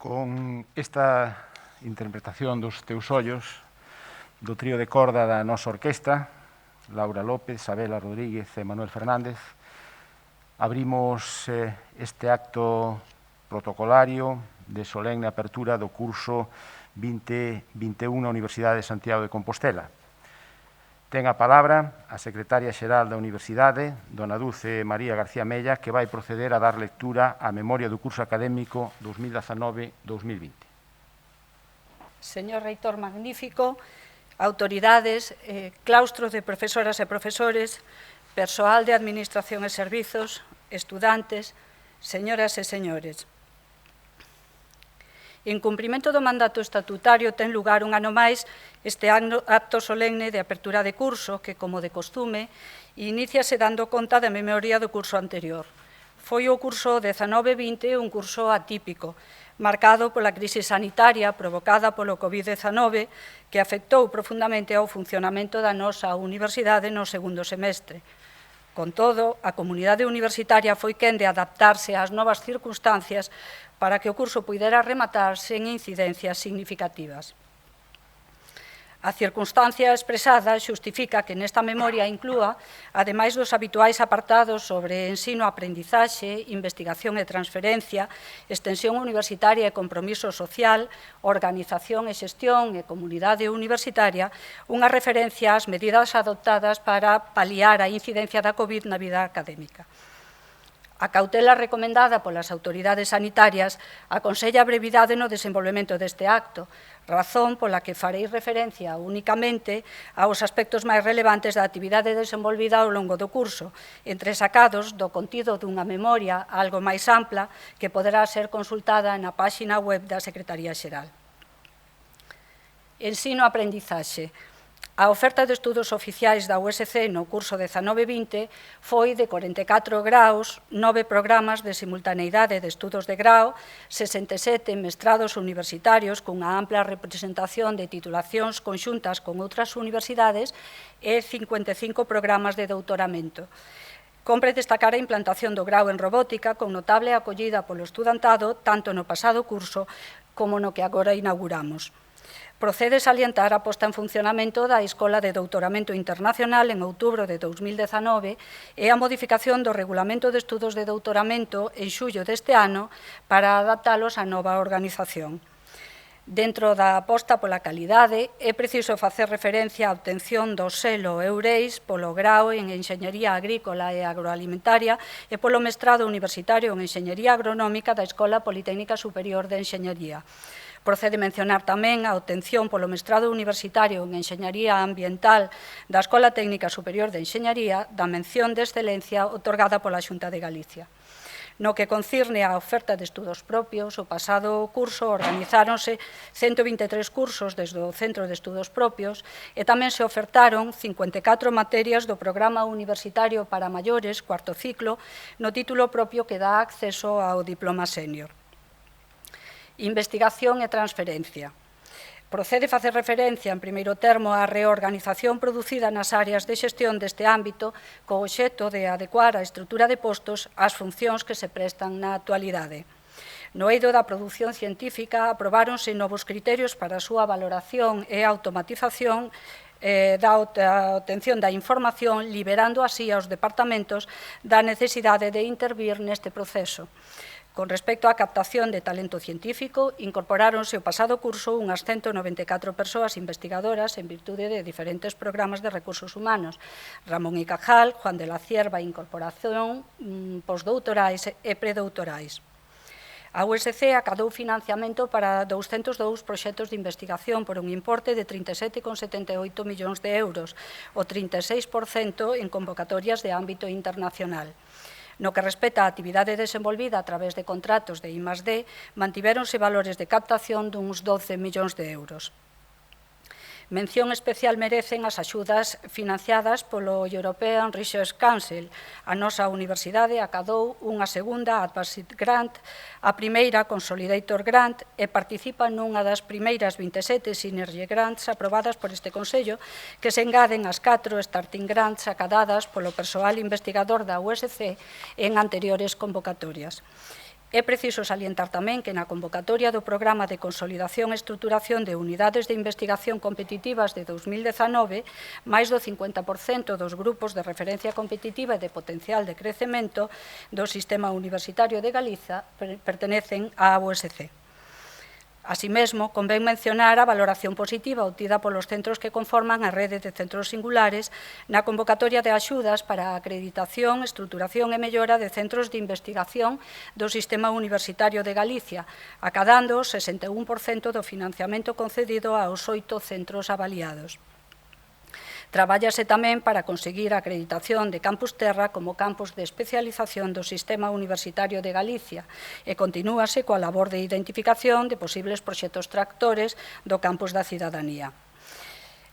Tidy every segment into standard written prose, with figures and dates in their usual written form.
Con esta interpretación dos teus ollos do trío de corda da nosa orquesta, Laura López, Sabela Rodríguez e Manuel Fernández, abrimos este acto protocolario de solemne apertura do curso 2021 na Universidade de Santiago de Compostela. Ten a palabra a secretaria xeral da Universidade, dona Dulce María García Mella, que vai proceder a dar lectura á memoria do curso académico 2019-2020. Señor reitor magnífico, autoridades, claustros de profesoras e profesores, persoal de Administración e Servizos, estudantes, señoras e señores. En cumprimento do mandato estatutario ten lugar un ano máis este acto solemne de apertura de curso que, como de costume, iníciase dando conta da memoria do curso anterior. Foi o curso 19-20 un curso atípico, marcado pola crise sanitaria provocada polo COVID-19 que afectou profundamente ao funcionamento da nosa universidade no segundo semestre. Con todo, a comunidade universitaria foi quen de adaptarse ás novas circunstancias para que o curso pudera rematar sen incidencias significativas. A circunstancia expresada xustifica que nesta memoria inclúa, ademais dos habituais apartados sobre ensino-aprendizaxe, investigación e transferencia, extensión universitaria e compromiso social, organización e xestión e comunidade universitaria, unha referencia ás medidas adoptadas para paliar a incidencia da COVID na vida académica. A cautela recomendada polas autoridades sanitarias aconsella a brevidade no desenvolvemento deste acto, razón pola que farei referencia únicamente aos aspectos máis relevantes da actividade desenvolvida ao longo do curso, entresacados do contido dunha memoria algo máis ampla que poderá ser consultada na páxina web da Secretaría Xeral. Ensino-aprendizaxe. A oferta de estudos oficiais da USC no curso 19-20 foi de 44 graus, 9 programas de simultaneidade de estudos de grau, 67 mestrados universitarios cunha ampla representación de titulacións conxuntas con outras universidades e 55 programas de doutoramento. Compre destacar a implantación do grau en robótica con notable acollida polo estudantado tanto no pasado curso como no que agora inauguramos. Procede salientar a posta en funcionamento da Escola de Doutoramento Internacional en outubro de 2019 e a modificación do Regulamento de Estudos de Doutoramento en xullo deste ano para adaptalos á nova organización. Dentro da aposta pola calidade, é preciso facer referencia á obtención do selo EUREIS polo grau en Enxeñería Agrícola e Agroalimentaria e polo mestrado universitario en Enxeñería Agronómica da Escola Politécnica Superior de Enxeñería. Procede mencionar tamén a obtención polo mestrado universitario en Enxeñaría Ambiental da Escola Técnica Superior de Enxeñaría da mención de excelencia otorgada pola Xunta de Galicia. No que concirne á oferta de estudos propios, o pasado curso organizáronse 123 cursos desde o Centro de Estudos Propios e tamén se ofertaron 54 materias do Programa Universitario para Maiores, cuarto ciclo, no título propio que dá acceso ao diploma sénior. Investigación e transferencia. Procede facer referencia, en primeiro termo, á reorganización producida nas áreas de xestión deste ámbito co obxecto de adecuar a estrutura de postos ás funcións que se prestan na actualidade. No eido da produción científica aprobáronse novos criterios para a súa valoración e automatización da obtención da información, liberando así aos departamentos da necesidade de intervir neste proceso. Con respecto á captación de talento científico, incorporáronse o pasado curso unhas 194 persoas investigadoras en virtude de diferentes programas de recursos humanos. Ramón y Cajal, Juan de la Cierva, incorporación, postdoutorais e predoutorais. A USC acadou financiamento para 202 proxectos de investigación por un importe de 37,78 millóns de euros, o 36% en convocatorias de ámbito internacional. No que respecta á actividade desenvolvida a través de contratos de I+D, mantivéronse valores de captación duns 12 millóns de euros. Mención especial merecen as axudas financiadas polo European Research Council. A nosa universidade acadou unha segunda Advanced Grant, a primeira Consolidator Grant e participa nunha das primeiras 27 Synergy Grants aprobadas por este Consello, que se engaden as 4 Starting Grants acadadas polo persoal investigador da USC en anteriores convocatorias. É preciso salientar tamén que na convocatoria do Programa de Consolidación e Estruturación de Unidades de Investigación Competitivas de 2019, máis do 50% dos grupos de referencia competitiva e de potencial de crecemento do Sistema Universitario de Galiza pertenecen á USC. Así mesmo, convén mencionar a valoración positiva obtida polos centros que conforman a rede de centros singulares na convocatoria de axudas para a acreditación, estruturación e mellora de centros de investigación do Sistema Universitario de Galicia, acadando o 61% do financiamento concedido aos 8 centros avaliados. Trabállase tamén para conseguir a acreditación de Campus Terra como campus de especialización do Sistema Universitario de Galicia e continúase coa labor de identificación de posibles proxectos tractores do campus da cidadanía.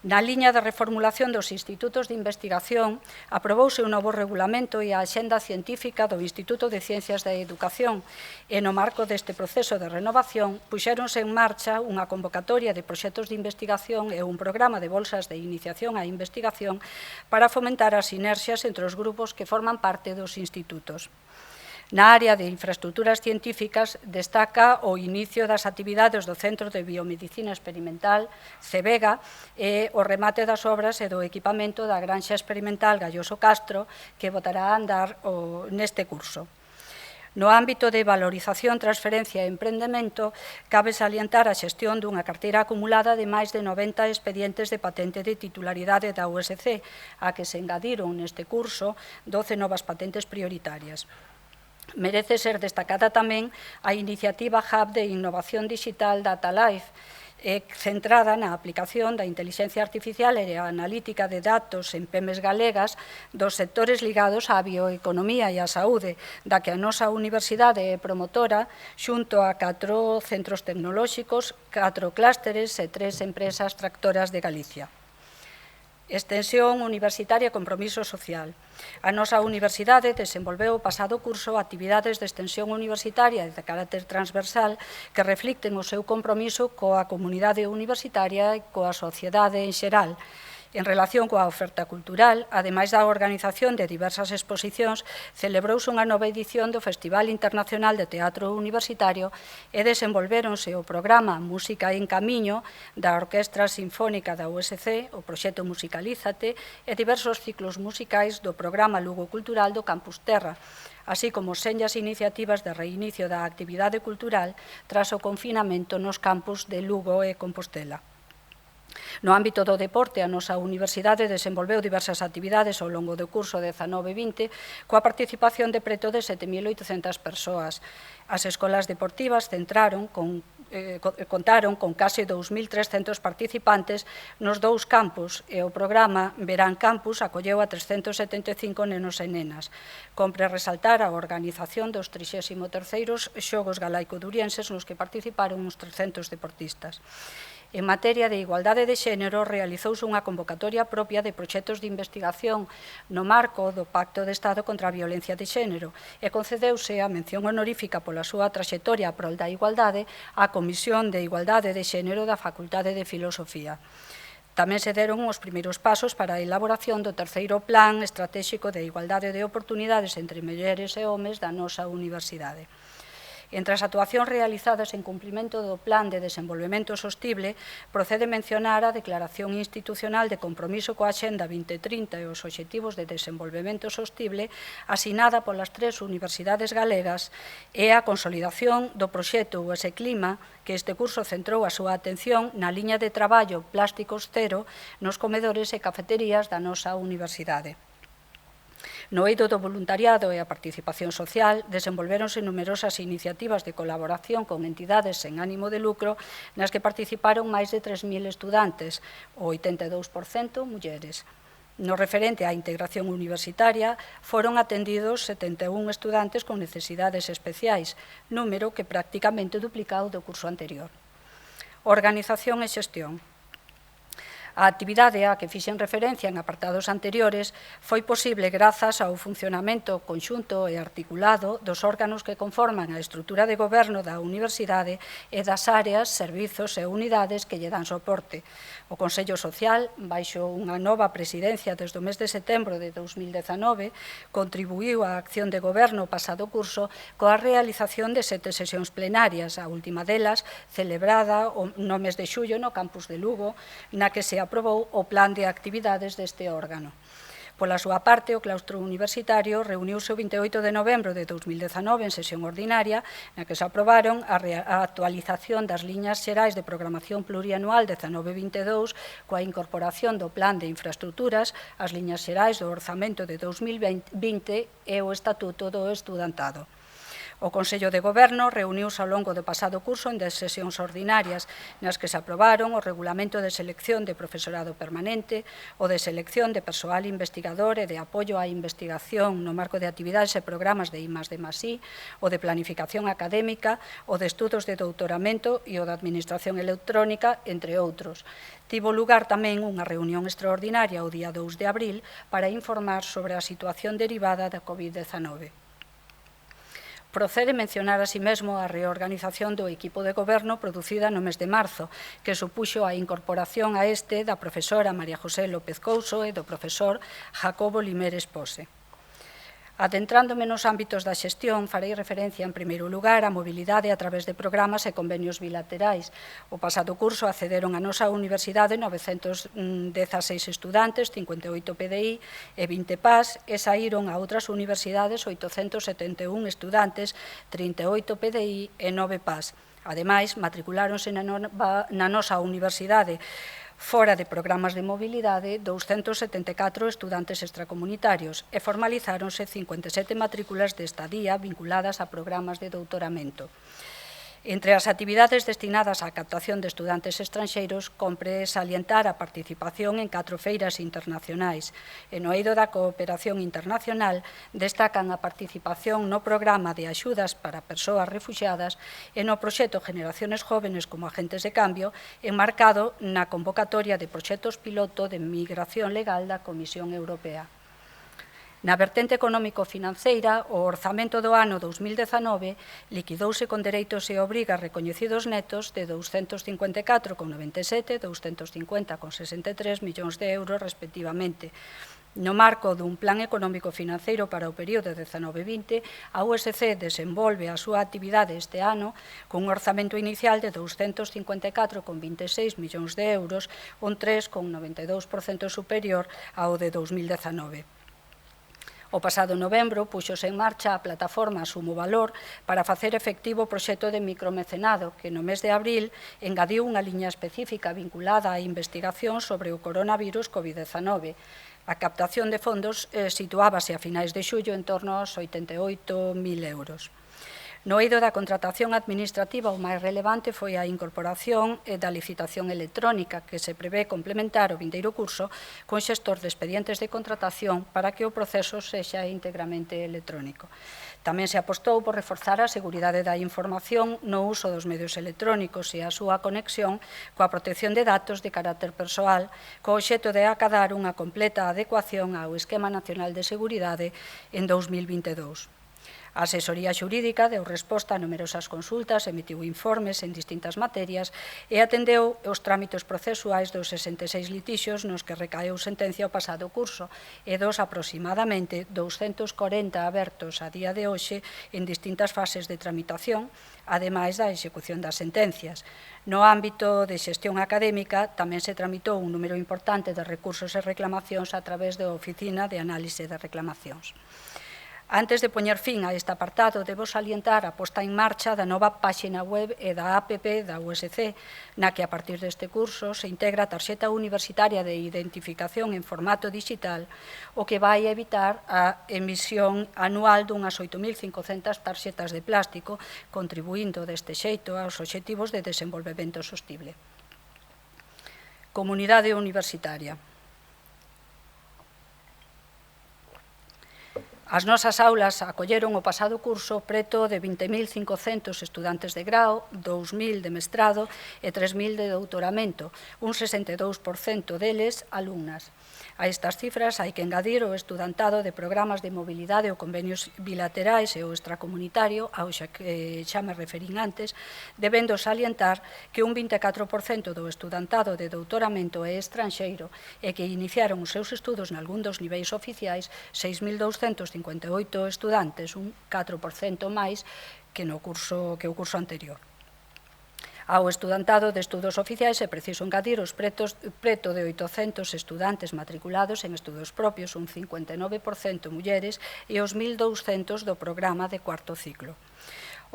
Na liña de reformulación dos institutos de investigación, aprobouse un novo regulamento e a axenda científica do Instituto de Ciencias da Educación e no marco deste proceso de renovación puxéronse en marcha unha convocatoria de proxectos de investigación e un programa de bolsas de iniciación á investigación para fomentar as sinerxias entre os grupos que forman parte dos institutos. Na área de infraestructuras científicas destaca o inicio das actividades do Centro de Biomedicina Experimental, CEBEGA, e o remate das obras e do equipamento da Granxa Experimental Galloso Castro, que botará a andar neste curso. No ámbito de valorización, transferencia e emprendemento, cabe salientar a xestión dunha carteira acumulada de máis de 90 expedientes de patente de titularidade da USC, a que se engadiron neste curso 12 novas patentes prioritarias. Merece ser destacada tamén a iniciativa Hub de Innovación Digital DataLife, centrada na aplicación da inteligencia artificial e a analítica de datos en PEMES galegas dos sectores ligados á bioeconomía e á saúde, da que a nosa universidade é promotora xunto a 4 centros tecnolóxicos, 4 clústeres e 3 empresas tractoras de Galicia. Extensión universitaria e compromiso social. A nosa universidade desenvolveu o pasado curso actividades de extensión universitaria de carácter transversal que reflicten o seu compromiso coa comunidade universitaria e coa sociedade en xeral. En relación coa oferta cultural, ademais da organización de diversas exposicións, celebrouse unha nova edición do Festival Internacional de Teatro Universitario e desenvolvéronse o programa Música en Camiño da Orquestra Sinfónica da USC, o proxecto Musicalízate e diversos ciclos musicais do programa Lugo Cultural do Campus Terra, así como senllas iniciativas de reinicio da actividade cultural tras o confinamento nos campus de Lugo e Compostela. No ámbito do deporte, a nosa universidade desenvolveu diversas actividades ao longo do curso 19-20 coa participación de preto de 7.800 persoas. As escolas deportivas centraron con contaron con case 2.300 participantes nos 2 campus e o programa Verán Campus acolleu a 375 nenos e nenas. Compre resaltar a organización dos 33º Xogos Galaico-Durienses nos que participaron uns 300 deportistas. En materia de igualdade de xénero, realizouse unha convocatoria propia de proxectos de investigación no marco do Pacto de Estado contra a Violencia de Xénero e concedeuse a mención honorífica pola súa traxectoria a prol da igualdade á Comisión de Igualdade de Xénero da Facultade de Filosofía. Tamén se deron os primeiros pasos para a elaboración do terceiro Plan Estratéxico de Igualdade de Oportunidades entre mulleres e homes da nosa universidade. Entre as actuacións realizadas en cumprimento do Plan de Desenvolvemento Sostible, procede mencionar a Declaración Institucional de Compromiso coa Axenda 2030 e os Obxectivos de Desenvolvemento Sostible, asinada polas 3 universidades galegas, e a consolidación do proxecto UES Clima, que este curso centrou a súa atención na liña de traballo Plásticos Cero nos comedores e cafeterías da nosa universidade. No eido do voluntariado e a participación social, desenvolvéronse numerosas iniciativas de colaboración con entidades sen ánimo de lucro nas que participaron máis de 3.000 estudantes, o 82% mulleres. No referente á integración universitaria, foron atendidos 71 estudantes con necesidades especiais, número que prácticamente duplicado do curso anterior. Organización e xestión. A actividade a que fixen referencia en apartados anteriores foi posible grazas ao funcionamento conxunto e articulado dos órganos que conforman a estrutura de goberno da universidade e das áreas, servizos e unidades que lle dan soporte. O Consello Social, baixo unha nova presidencia desde o mes de setembro de 2019, contribuiu á acción de goberno pasado curso coa realización de 7 sesións plenarias, a última delas celebrada no mes de xullo no campus de Lugo, na que se aprobou o plan de actividades deste órgano. Pola súa parte, o claustro universitario reuniuse o 28 de novembro de 2019 en sesión ordinaria, na que se aprobaron a actualización das liñas xerais de programación plurianual 19-22 coa incorporación do plan de infraestructuras, as liñas xerais do orzamento de 2020 e o estatuto do estudantado. O Consello de Goberno reuniuse ao longo do pasado curso en 10 sesións ordinarias nas que se aprobaron o Regulamento de Selección de Profesorado Permanente, o de Selección de Persoal Investigador e de Apoio á Investigación no marco de actividades e programas de I+D+I, o de Planificación Académica, o de Estudos de Doutoramento e o de Administración Electrónica, entre outros. Tivo lugar tamén unha reunión extraordinaria o día 2 de abril para informar sobre a situación derivada da COVID-19. Procede mencionar así mesmo a reorganización do equipo de goberno producida no mes de marzo, que supuxo a incorporación a este da profesora María José López Couso e do profesor Jacobo Limeres Pose. Adentrándome nos ámbitos da xestión, farei referencia en primeiro lugar á mobilidade a través de programas e convenios bilaterais. O pasado curso accederon a nosa universidade 916 estudantes, 58 PDI e 20 PAS, e saíron a outras universidades 871 estudantes, 38 PDI e 9 PAS. Ademais, matriculáronse na nosa universidade fora de programas de mobilidade 274 estudantes extracomunitarios e formalizáronse 57 matrículas de estadía vinculadas a programas de doutoramento. Entre as actividades destinadas á captación de estudantes estranxeiros, compre salientar a participación en 4 feiras internacionais. E no eido da cooperación internacional destacan a participación no programa de axudas para persoas refuxiadas e no proxecto Generaciones Jóvenes como Agentes de Cambio, enmarcado na convocatoria de proxectos piloto de migración legal da Comisión Europea. Na vertente económico-financeira, o orzamento do ano 2019 liquidouse con dereitos e obrigas recoñecidos netos de 254,97 e 250,63 millóns de euros, respectivamente. No marco dun plan económico-financeiro para o período 19-20, a USC desenvolve a súa actividade este ano cun orzamento inicial de 254,26 millóns de euros, un 3,92% superior ao de 2019. O pasado novembro puxose en marcha a plataforma Sumo Valor para facer efectivo o proxecto de micromecenado que no mes de abril engadiu unha liña específica vinculada á investigación sobre o coronavirus COVID-19. A captación de fondos situábase a finais de xullo en torno aos 88.000 euros. No eido da contratación administrativa, o máis relevante foi a incorporación da licitación electrónica, que se prevé complementar o vindeiro curso con xestor de expedientes de contratación para que o proceso sexa íntegramente electrónico. Tamén se apostou por reforzar a seguridade da información no uso dos medios electrónicos e a súa conexión coa protección de datos de carácter persoal, co obxecto de acadar unha completa adecuación ao Esquema Nacional de Seguridade en 2022. A asesoría xurídica deu resposta a numerosas consultas, emitiu informes en distintas materias e atendeu os trámites procesuais dos 66 litixios nos que recaeu sentencia o pasado curso e dos aproximadamente 240 abertos a día de hoxe en distintas fases de tramitación, ademais da execución das sentencias. No ámbito de xestión académica tamén se tramitou un número importante de recursos e reclamacións a través da Oficina de Análise de Reclamacións. Antes de poñer fin a este apartado, debo salientar a posta en marcha da nova páxina web e da APP da USC, na que a partir deste curso se integra a tarxeta universitaria de identificación en formato digital, o que vai evitar a emisión anual dunhas 8.500 tarxetas de plástico, contribuindo deste xeito aos obxectivos de desenvolvemento sostible. Comunidade universitaria. As nosas aulas acolleron o pasado curso preto de 20.500 estudantes de grao, 2.000 de mestrado e 3.000 de doutoramento, un 62% deles alumnas. A estas cifras hai que engadir o estudantado de programas de mobilidade ou convenios bilaterais e o extracomunitario, ao que xa me referín antes, debendo salientar que un 24% do estudantado de doutoramento é estranxeiro e que iniciaron os seus estudos nalgún dos niveis oficiais 6.258 estudantes, un 4% máis que o curso anterior. Ao estudantado de estudos oficiais é preciso engadir os preto de 800 estudantes matriculados en estudos propios, un 59% mulleres, e os 1.200 do programa de cuarto ciclo.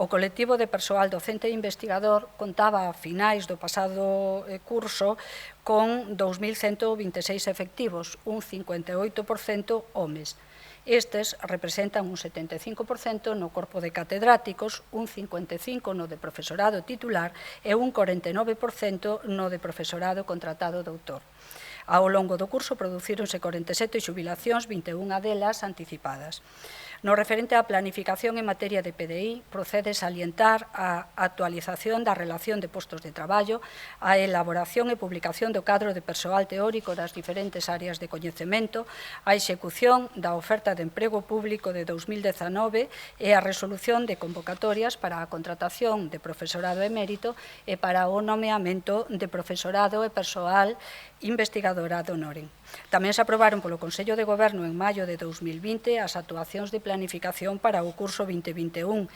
O colectivo de persoal docente e investigador contaba a finais do pasado curso con 2.126 efectivos, un 58% homes. Estes representan un 75% no corpo de catedráticos, un 55% no de profesorado titular e un 49% no de profesorado contratado doutor. Ao longo do curso producíronse 47 xubilacións, 21 delas anticipadas. No referente á planificación en materia de PDI, procede salientar a actualización da relación de postos de traballo, a elaboración e publicación do cadro de persoal teórico das diferentes áreas de coñecemento, a execución da oferta de emprego público de 2019 e a resolución de convocatorias para a contratación de profesorado emérito e para o nomeamento de profesorado e persoal investigadora ad honorem. Tamén se aprobaron polo Consello de Goberno en maio de 2020 as actuacións de planificación para o curso 2021,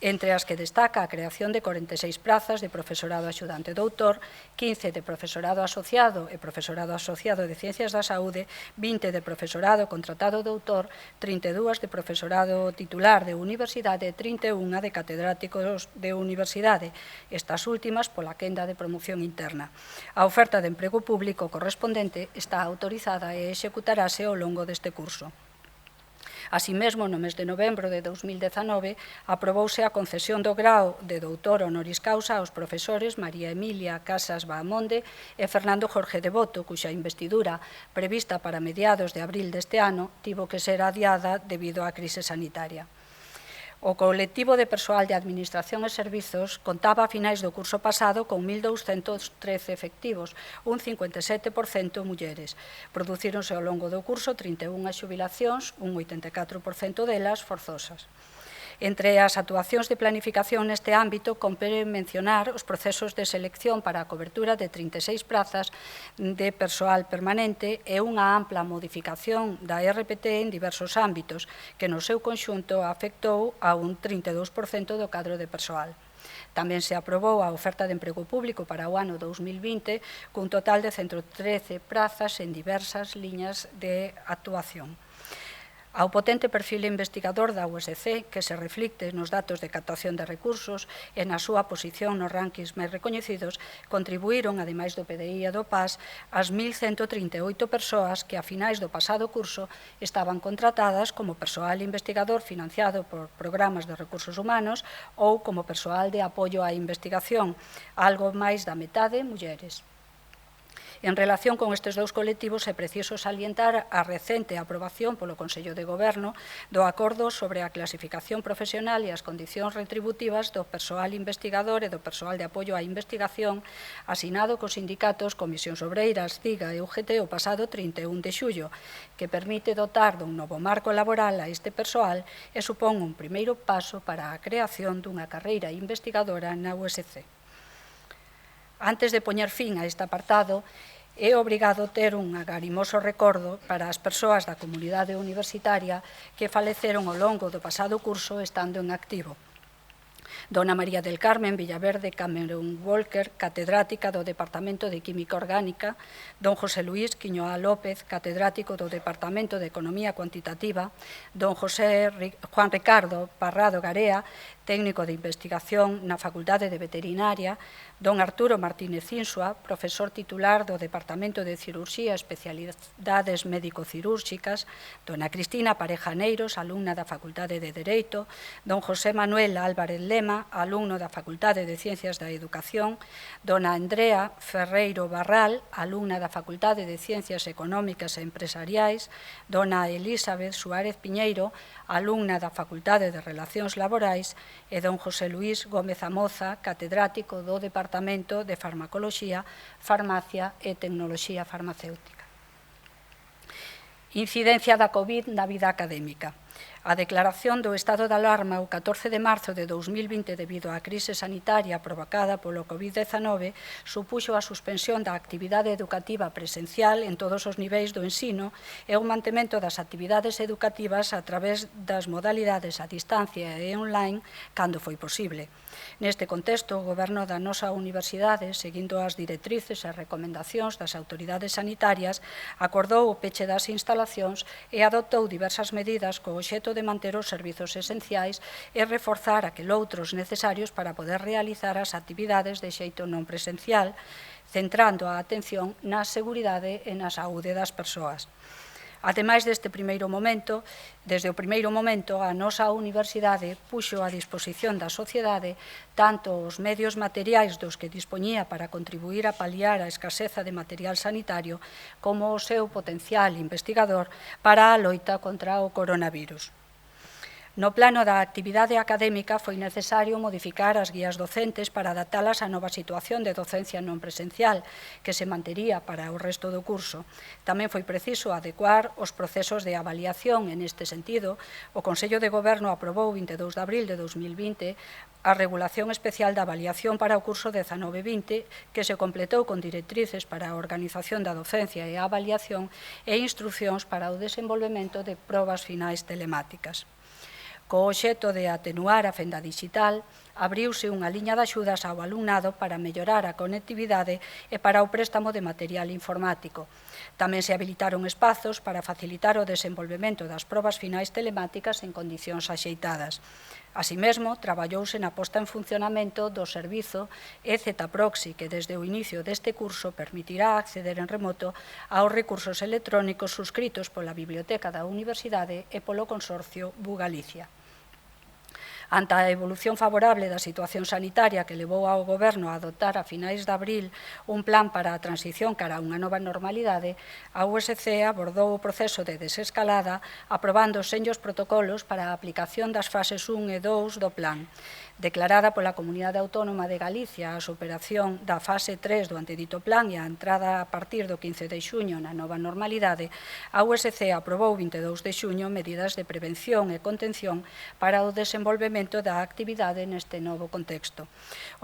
entre as que destaca a creación de 46 prazas de profesorado axudante doutor, 15 de profesorado asociado e profesorado asociado de Ciencias da Saúde, 20 de profesorado contratado doutor, 32 de profesorado titular de universidade e 31 de catedráticos de universidade, estas últimas pola quenda de promoción interna. A oferta de emprego público correspondente está autorizada e executarase ao longo deste curso. Así mesmo, no mes de novembro de 2019, aprobouse a concesión do grao de doutor honoris causa aos profesores María Emilia Casas Bahamonde e Fernando Jorge Devoto, cuxa investidura, prevista para mediados de abril deste ano, tivo que ser adiada debido á crise sanitaria. O colectivo de persoal de Administración e Servizos contaba a finais do curso pasado con 1.213 efectivos, un 57% mulleres. Producíronse ao longo do curso 31 xubilacións, un 84% delas forzosas. Entre as actuacións de planificación neste ámbito, compete mencionar os procesos de selección para a cobertura de 36 prazas de persoal permanente e unha ampla modificación da RPT en diversos ámbitos, que no seu conxunto afectou a un 32% do cadro de persoal. Tamén se aprobou a oferta de emprego público para o ano 2020, cun total de 113 prazas en diversas liñas de actuación. Ao potente perfil investigador da USC, que se reflicte nos datos de captación de recursos e na súa posición nos rankings máis recoñecidos, contribuíron, ademais do PDI e do PAS, as 1.138 persoas que a finais do pasado curso estaban contratadas como persoal investigador financiado por programas de recursos humanos ou como persoal de apoio á investigación, algo máis da metade mulleres. En relación con estes dous colectivos, é preciso salientar a recente aprobación polo Consello de Goberno do acordo sobre a clasificación profesional e as condicións retributivas do persoal investigador e do persoal de apoio á investigación asinado cos sindicatos Comisións Obreiras, CIGA e UGT o pasado 31 de xullo, que permite dotar dun novo marco laboral a este persoal e supón un primeiro paso para a creación dunha carreira investigadora na USC. Antes de poñer fin a este apartado, é obrigado ter un agarimoso recordo para as persoas da comunidade universitaria que faleceron ao longo do pasado curso estando en activo. Dona María del Carmen Villaverde Cameron Walker, catedrática do Departamento de Química Orgánica, don José Luís Quiñoa López, catedrático do Departamento de Economía Cuantitativa, don Juan Ricardo Parrado Garea, técnico de investigación na Facultade de Veterinaria, don Arturo Martínez Insua, profesor titular do Departamento de Cirurxía e Especialidades Médico-Cirúrxicas, dona Cristina Parejaneiros, alumna da Facultade de Dereito, don José Manuel Álvarez Lema, alumno da Facultade de Ciencias da Educación, dona Andrea Ferreiro Barral, alumna da Facultade de Ciencias Económicas e Empresariais, dona Elizabeth Suárez Piñeiro, alumna da Facultade de Relacións Laborais, e don José Luís Gómez Amoza, catedrático do Departamento de Farmacoloxía, Farmacia e Tecnoloxía Farmacéutica. Incidencia da COVID na vida académica. A declaración do estado de alarma o 14 de marzo de 2020 debido á crise sanitaria provocada polo COVID-19 supuxo a suspensión da actividade educativa presencial en todos os niveis do ensino e o mantemento das actividades educativas a través das modalidades a distancia e online cando foi posible. Neste contexto, o Goberno da nosa universidade, seguindo as directrices e recomendacións das autoridades sanitarias, acordou o peche das instalacións e adoptou diversas medidas co obxecto de manter os servizos esenciais e reforzar aqueloutros necesarios para poder realizar as actividades de xeito non presencial, centrando a atención na seguridade e na saúde das persoas. Ademais desde o primeiro momento, a nosa universidade puxo a disposición da sociedade tanto os medios materiais dos que dispoñía para contribuir a paliar a escaseza de material sanitario como o seu potencial investigador para a loita contra o coronavirus. No plano da actividade académica foi necesario modificar as guías docentes para adaptalas á nova situación de docencia non presencial que se mantería para o resto do curso. Tamén foi preciso adecuar os procesos de avaliación. En este sentido, o Consello de Goberno aprobou o 22 de abril de 2020 a regulación especial da avaliación para o curso 19-20 que se completou con directrices para a organización da docencia e a avaliación e instruccións para o desenvolvemento de probas finais telemáticas. Co obxecto de atenuar a fenda digital, abriuse unha liña de axudas ao alumnado para mellorar a conectividade e para o préstamo de material informático. Tamén se habilitaron espazos para facilitar o desenvolvemento das probas finais telemáticas en condicións axeitadas. Así mesmo, traballouse na posta en funcionamento do servizo EZ Proxy, que desde o inicio deste curso permitirá acceder en remoto aos recursos electrónicos suscritos pola Biblioteca da Universidade e polo Consorcio BuGalicia. Ante a evolución favorable da situación sanitaria que levou ao Goberno a adoptar a finais de abril un plan para a transición cara a unha nova normalidade, a USC abordou o proceso de desescalada aprobando senllos protocolos para a aplicación das fases 1 e 2 do plan. Declarada pola Comunidade Autónoma de Galicia a superación da fase 3 do antedito plan e a entrada a partir do 15 de xuño na nova normalidade, a USC aprobou o 22 de xuño medidas de prevención e contención para o desenvolvemento da actividade neste novo contexto.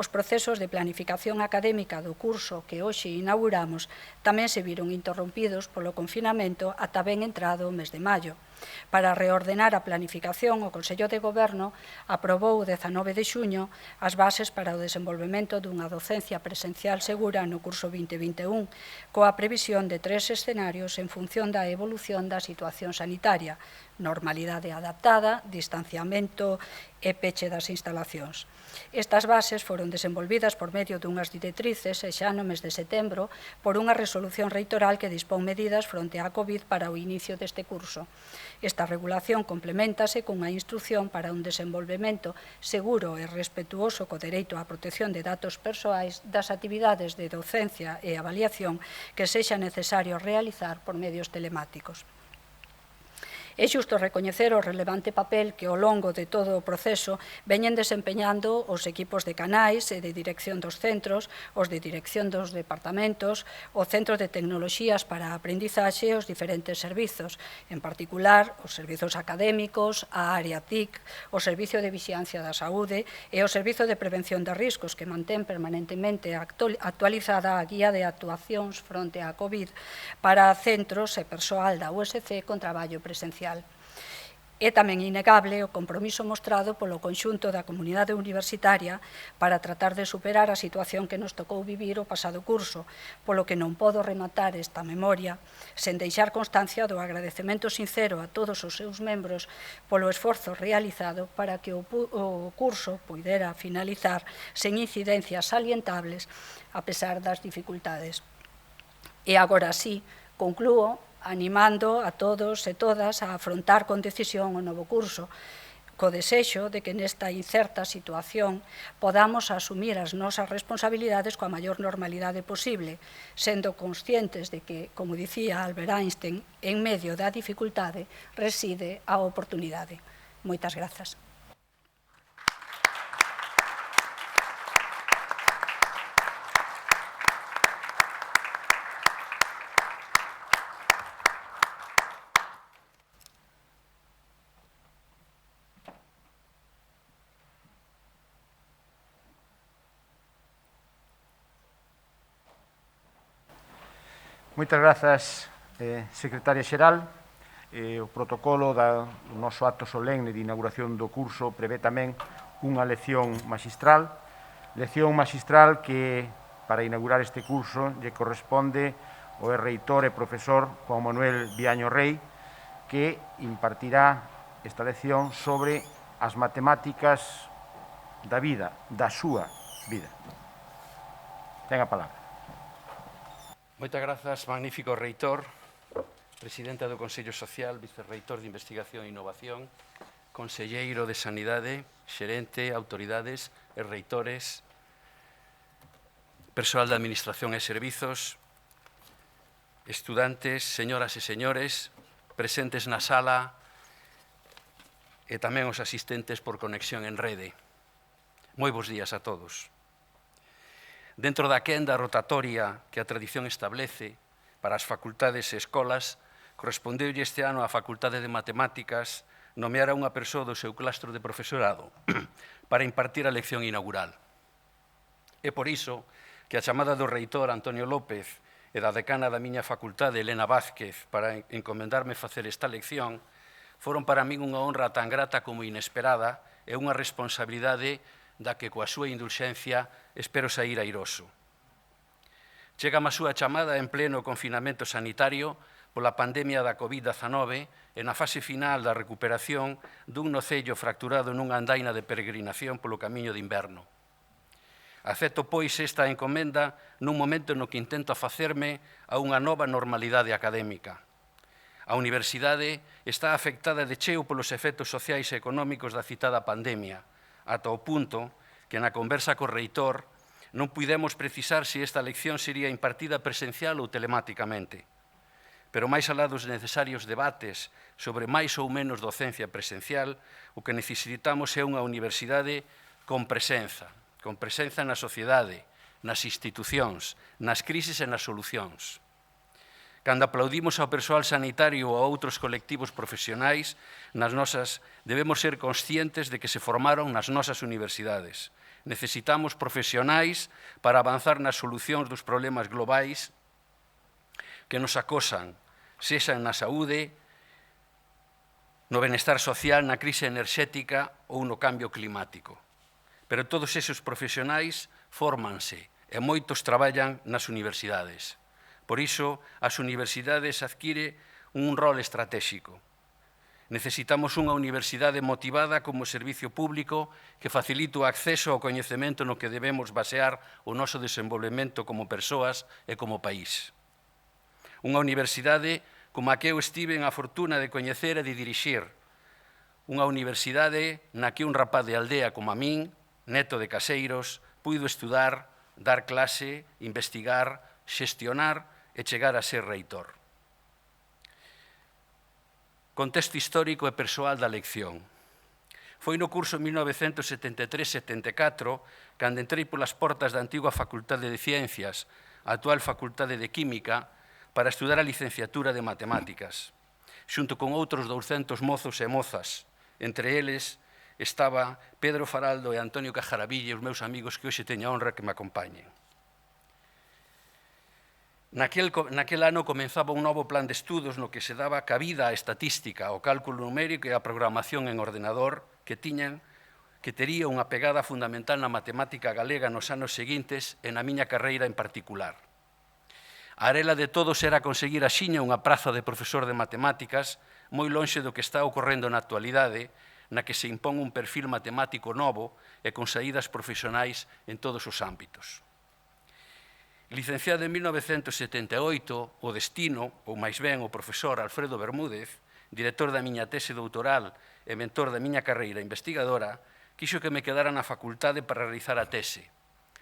Os procesos de planificación académica do curso que hoxe inauguramos tamén se viron interrompidos polo confinamento ata ben entrado o mes de maio. Para reordenar a planificación, o Consello de Goberno aprobou o 19 de xuño as bases para o desenvolvemento dunha docencia presencial segura no curso 2021, coa previsión de 3 escenarios en función da evolución da situación sanitaria: normalidade adaptada, distanciamento e peche das instalacións. Estas bases foron desenvolvidas por medio dunhas directrices e xa no mes de setembro por unha resolución reitoral que dispón medidas fronte á COVID para o inicio deste curso. Esta regulación complementase cunha instrucción para un desenvolvemento seguro e respetuoso co dereito á protección de datos persoais das actividades de docencia e avaliación que sexa necesario realizar por medios telemáticos. É xusto recoñecer o relevante papel que ao longo de todo o proceso veñen desempeñando os equipos de canais e de dirección dos centros, os de dirección dos departamentos, o Centro de Tecnoloxías para a Aprendizaxe e os diferentes servizos, en particular os servizos académicos, a área TIC, o Servicio de Vixiancia da Saúde e o Servizo de Prevención de Riscos, que mantén permanentemente actualizada a guía de actuacións fronte á COVID para centros e persoal da USC con traballo presencial. É tamén innegable o compromiso mostrado polo conxunto da comunidade universitaria para tratar de superar a situación que nos tocou vivir o pasado curso, polo que non podo rematar esta memoria sen deixar constancia do agradecemento sincero a todos os seus membros polo esforzo realizado para que o curso puidera finalizar sen incidencias salientables a pesar das dificultades. E agora sí, conclúo animando a todos e todas a afrontar con decisión o novo curso, co desexo de que nesta incerta situación podamos asumir as nosas responsabilidades coa maior normalidade posible, sendo conscientes de que, como dicía Albert Einstein, en medio da dificultade reside a oportunidade. Moitas grazas. Moitas grazas, secretaria xeral. O protocolo do noso acto solemne de inauguración do curso prevé tamén unha lección magistral que, para inaugurar este curso, lle corresponde ao reitor e profesor Juan Manuel Viaño Rey, que impartirá esta lección sobre as matemáticas da vida, da súa vida. Ten a palabra. Moitas grazas, magnífico reitor, presidenta do Consello Social, vicerreitor de Investigación e Innovación, conselleiro de Sanidade, xerente, autoridades e reitores, persoal de Administración e Servizos, estudantes, señoras e señores, presentes na sala e tamén os asistentes por conexión en rede. Moi bons días a todos. Dentro da quenda rotatoria que a tradición establece para as facultades e escolas, correspondeulle este ano á Facultade de Matemáticas nomear a unha persoa do seu clastro de profesorado para impartir a lección inaugural. É por iso que a chamada do reitor Antonio López e da decana da miña facultade, Elena Vázquez, para encomendarme facer esta lección, foron para min unha honra tan grata como inesperada e unha responsabilidade da que coa súa indulxencia espero sair airoso. Chegame a súa chamada en pleno confinamento sanitario pola pandemia da COVID-19 e na fase final da recuperación dun nocello fracturado nunha andaina de peregrinación polo camiño de inverno. Acepto, pois, esta encomenda nun momento no que intento facerme a unha nova normalidade académica. A universidade está afectada de cheo polos efectos sociais e económicos da citada pandemia, ata o punto que na conversa co reitor non puidemos precisar se esta lección sería impartida presencial ou telemáticamente. Pero máis alá dos necesarios debates sobre máis ou menos docencia presencial, o que necesitamos é unha universidade con presenza na sociedade, nas institucións, nas crises e nas solucións. Cando aplaudimos ao persoal sanitario ou a outros colectivos profesionais, debemos ser conscientes de que se formaron nas nosas universidades. Necesitamos profesionais para avanzar nas solucións dos problemas globais que nos acosan, sexan na saúde, no benestar social, na crise enerxética ou no cambio climático. Pero todos esos profesionais fórmanse e moitos traballan nas universidades. Por iso, as universidades adquire un rol estratégico. Necesitamos unha universidade motivada como servicio público que facilite o acceso ao coñecemento no que debemos basear o noso desenvolvemento como persoas e como país. Unha universidade como a que eu estive a fortuna de coñecer e de dirixir. Unha universidade na que un rapaz de aldea como a min, neto de caseiros, puido estudar, dar clase, investigar, xestionar e chegar a ser reitor. Contexto histórico e persoal da lección. Foi no curso 1973-74, cando entrei polas portas da antiga Facultade de Ciencias, a actual Facultade de Química, para estudar a licenciatura de Matemáticas, xunto con outros 200 mozos e mozas. Entre eles estaba Pedro Faraldo e Antonio Cajaraville, os meus amigos que hoxe teño a honra que me acompañen. Naquel ano comenzaba un novo plan de estudos no que se daba cabida á estatística, ao cálculo numérico e á programación en ordenador que tería unha pegada fundamental na matemática galega nos anos seguintes e na miña carreira en particular. A arela de todos era conseguir axiña unha praza de profesor de matemáticas moi lonxe do que está ocorrendo na actualidade, na que se impón un perfil matemático novo e con saídas profesionais en todos os ámbitos. Licenciado en 1978, o destino, ou máis ben o profesor Alfredo Bermúdez, director da miña tese doutoral e mentor da miña carreira investigadora, quixo que me quedara na facultade para realizar a tese.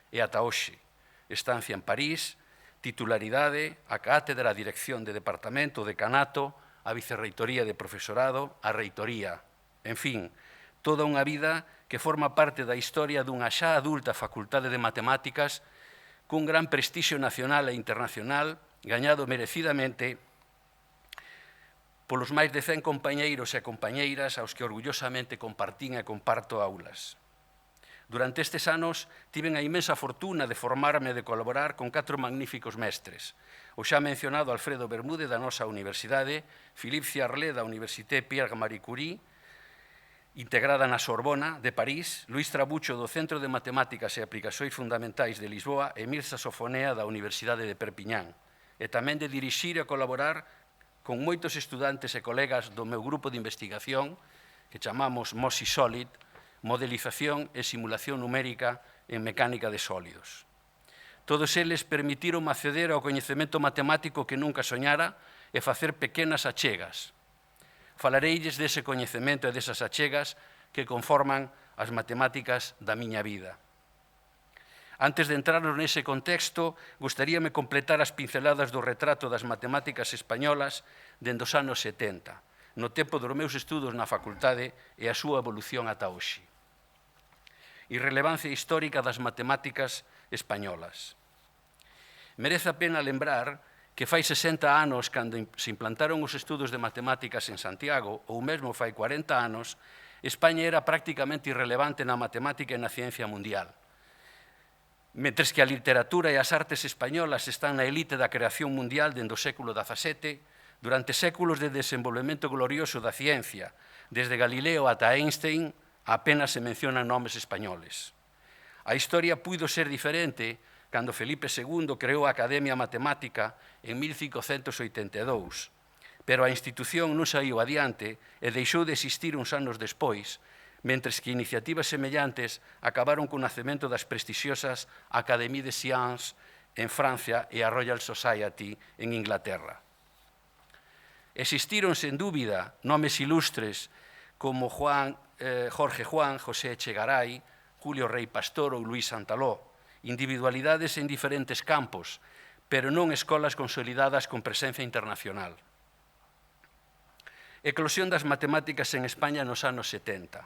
E ata hoxe, estancia en París, titularidade, a cátedra, a dirección de departamento, o decanato, a vicerreitoría de profesorado, a reitoría. En fin, toda unha vida que forma parte da historia dunha xa adulta Facultade de Matemáticas cun gran prestixio nacional e internacional, gañado merecidamente polos máis de 100 compañeiros e compañeiras aos que orgullosamente compartín e comparto aulas. Durante estes anos, tiven a inmensa fortuna de formarme e de colaborar con 4 magníficos mestres. O xa mencionado Alfredo Bermúdez da nosa universidade, Philippe Ciarlet da Université Pierre Marie Curie, integrada na Sorbona de París, Luís Trabucho do Centro de Matemáticas e Aplicacións Fundamentais de Lisboa e Mirza Sofonea da Universidade de Perpiñán, e tamén de dirixir e colaborar con moitos estudantes e colegas do meu grupo de investigación, que chamamos MOSI Solid, modelización e simulación numérica en mecánica de sólidos. Todos eles permitiron acceder ao coñecemento matemático que nunca soñara e facer pequenas achegas. Falareilles dese coñecemento e desas achegas que conforman as matemáticas da miña vida. Antes de entrarnos nese contexto, gustaríame completar as pinceladas do retrato das matemáticas españolas dende os anos 70, no tempo dos meus estudos na facultade e a súa evolución ata hoxe. Irrelevancia histórica das matemáticas españolas. Merece a pena lembrar que fai 60 anos, cando se implantaron os estudos de matemáticas en Santiago, ou mesmo fai 40 anos, España era prácticamente irrelevante na matemática e na ciencia mundial. Mentres que a literatura e as artes españolas están na elite da creación mundial dende o século XVII, durante séculos de desenvolvemento glorioso da ciencia, desde Galileo ata Einstein, apenas se mencionan nomes españoles. A historia puido ser diferente cando Felipe II creou a Academia Matemática en 1582, pero a institución non saiu adiante e deixou de existir uns anos despois, mentres que iniciativas semellantes acabaron co nacemento das prestixiosas Académies des Sciences en Francia e a Royal Society en Inglaterra. Existiron, sen dúbida, nomes ilustres como Jorge Juan, José Echegaray, Julio Rey Pastor ou Luis Santaló, individualidades en diferentes campos, pero non escolas consolidadas con presencia internacional. Eclosión das matemáticas en España nos anos 70.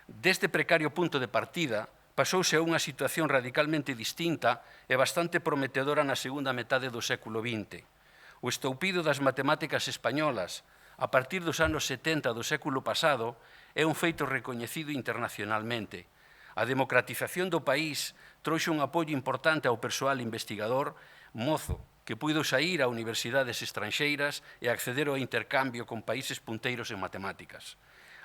Deste precario punto de partida, pasouse a unha situación radicalmente distinta e bastante prometedora na segunda metade do século XX. O estoupido das matemáticas españolas, a partir dos anos 70 do século pasado, é un feito recoñecido internacionalmente. A democratización do país trouxe un apoio importante ao persoal investigador mozo que puido saír a universidades estranxeiras e acceder ao intercambio con países punteiros en matemáticas.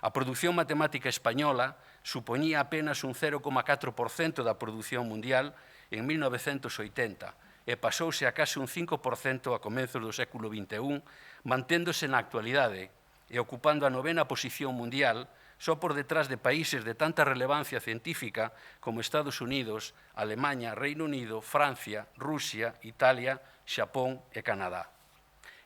A produción matemática española supoñía apenas un 0,4% da produción mundial en 1980 e pasouse a case un 5% a comenzos do século XXI, manténdose na actualidade e ocupando a 9ª posición mundial, só por detrás de países de tanta relevancia científica como Estados Unidos, Alemania, Reino Unido, Francia, Rusia, Italia, Xapón e Canadá.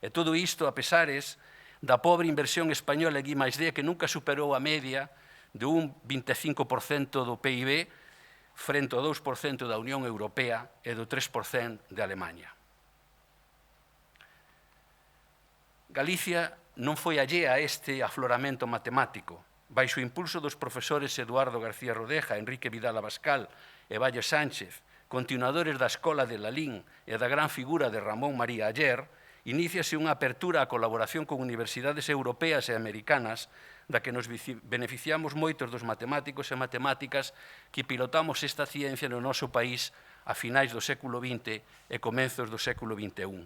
E todo isto a pesares da pobre inversión española en I+D, que nunca superou a media de un 25% do PIB frente ao 2% da Unión Europea e do 3% de Alemanha. Galicia non foi allea a este afloramento matemático. Baixo o impulso dos profesores Eduardo García Rodeja, Enrique Vidal Abascal e Valle Sánchez, continuadores da Escola de Lalín e da gran figura de Ramón María Aller, iníciase unha apertura á colaboración con universidades europeas e americanas da que nos beneficiamos moitos dos matemáticos e matemáticas que pilotamos esta ciencia no noso país a finais do século XX e comenzos do século XXI.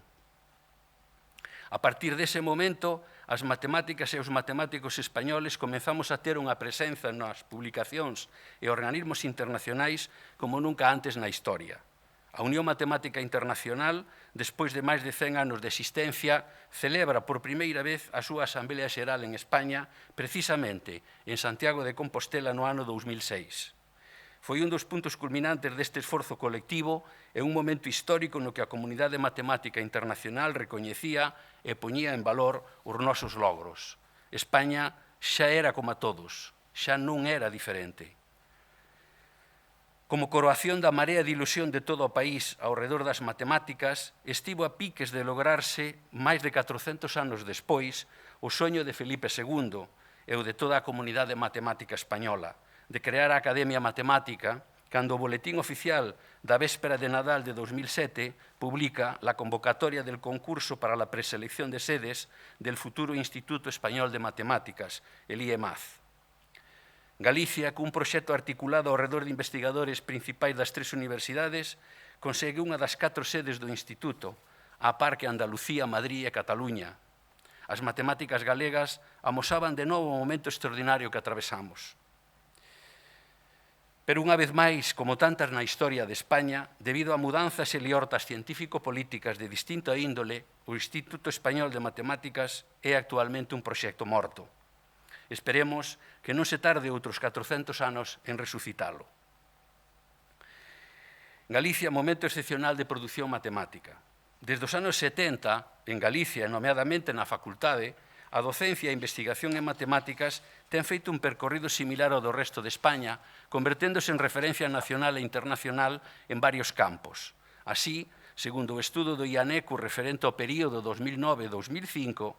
A partir dese momento, as matemáticas e os matemáticos españoles comenzamos a ter unha presenza nas publicacións e organismos internacionais como nunca antes na historia. A Unión Matemática Internacional, despois de máis de 100 anos de existencia, celebra por primeira vez a súa Asamblea Xeral en España, precisamente en Santiago de Compostela no ano 2006. Foi un dos puntos culminantes deste esforzo colectivo e un momento histórico no que a comunidade matemática internacional recoñecía e poñía en valor os nosos logros. España xa era como a todos, xa non era diferente. Como coroación da marea de ilusión de todo o país ao redor das matemáticas, estivo a piques de lograrse, máis de 400 anos despois, o soño de Felipe II e o de toda a comunidade matemática española, de crear a Academia Matemática, cando o Boletín Oficial da véspera de Nadal de 2007 publica la convocatoria del concurso para la preselección de sedes del futuro Instituto Español de Matemáticas, el IEMAZ. Galicia, cun proxecto articulado ao redor de investigadores principais das 3 universidades, consegue unha das 4 sedes do Instituto, a par que Andalucía, Madrid e Cataluña. As matemáticas galegas amosaban de novo o momento extraordinario que atravesamos. Pero unha vez máis, como tantas na historia de España, debido a mudanzas e liortas científico-políticas de distinta índole, o Instituto Español de Matemáticas é actualmente un proxecto morto. Esperemos que non se tarde outros 400 anos en resucitalo. Galicia, momento excepcional de produción matemática. Desde os anos 70, en Galicia, nomeadamente na facultade, a docencia e a investigación en matemáticas ten feito un percorrido similar ao do resto de España, converténdose en referencia nacional e internacional en varios campos. Así, segundo o estudo do IANECU referente ao período 2009-2005,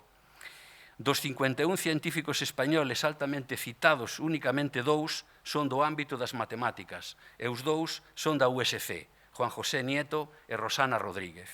dos 51 científicos españoles altamente citados, únicamente 2 son do ámbito das matemáticas e os 2 son da USC, Juan José Nieto e Rosana Rodríguez.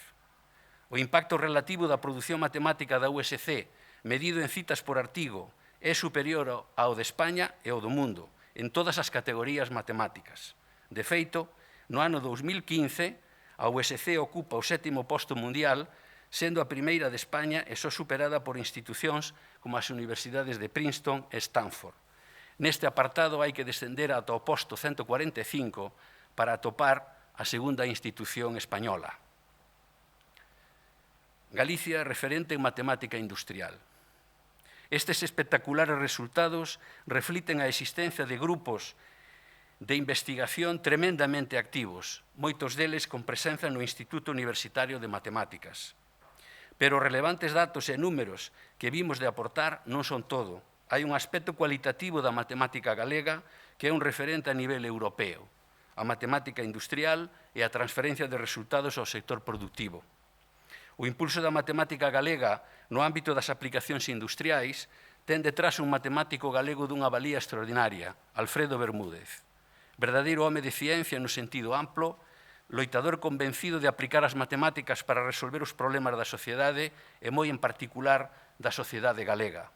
O impacto relativo da produción matemática da USC, medido en citas por artigo, é superior ao de España e ao do mundo, en todas as categorías matemáticas. De feito, no ano 2015, a USC ocupa o 7º posto mundial, sendo a primeira de España e só superada por institucións como as universidades de Princeton e Stanford. Neste apartado hai que descender ata o posto 145 para atopar a segunda institución española. Galicia é referente en matemática industrial. Estes espectaculares resultados refliten a existencia de grupos de investigación tremendamente activos, moitos deles con presenza no Instituto Universitario de Matemáticas. Pero os relevantes datos e números que vimos de aportar non son todo. Hai un aspecto cualitativo da matemática galega que é un referente a nivel europeo, a matemática industrial e a transferencia de resultados ao sector productivo. O impulso da matemática galega no ámbito das aplicacións industriais ten detrás un matemático galego dunha valía extraordinaria, Alfredo Bermúdez. Verdadeiro home de ciencia no sentido amplo, loitador convencido de aplicar as matemáticas para resolver os problemas da sociedade e moi en particular da sociedade galega.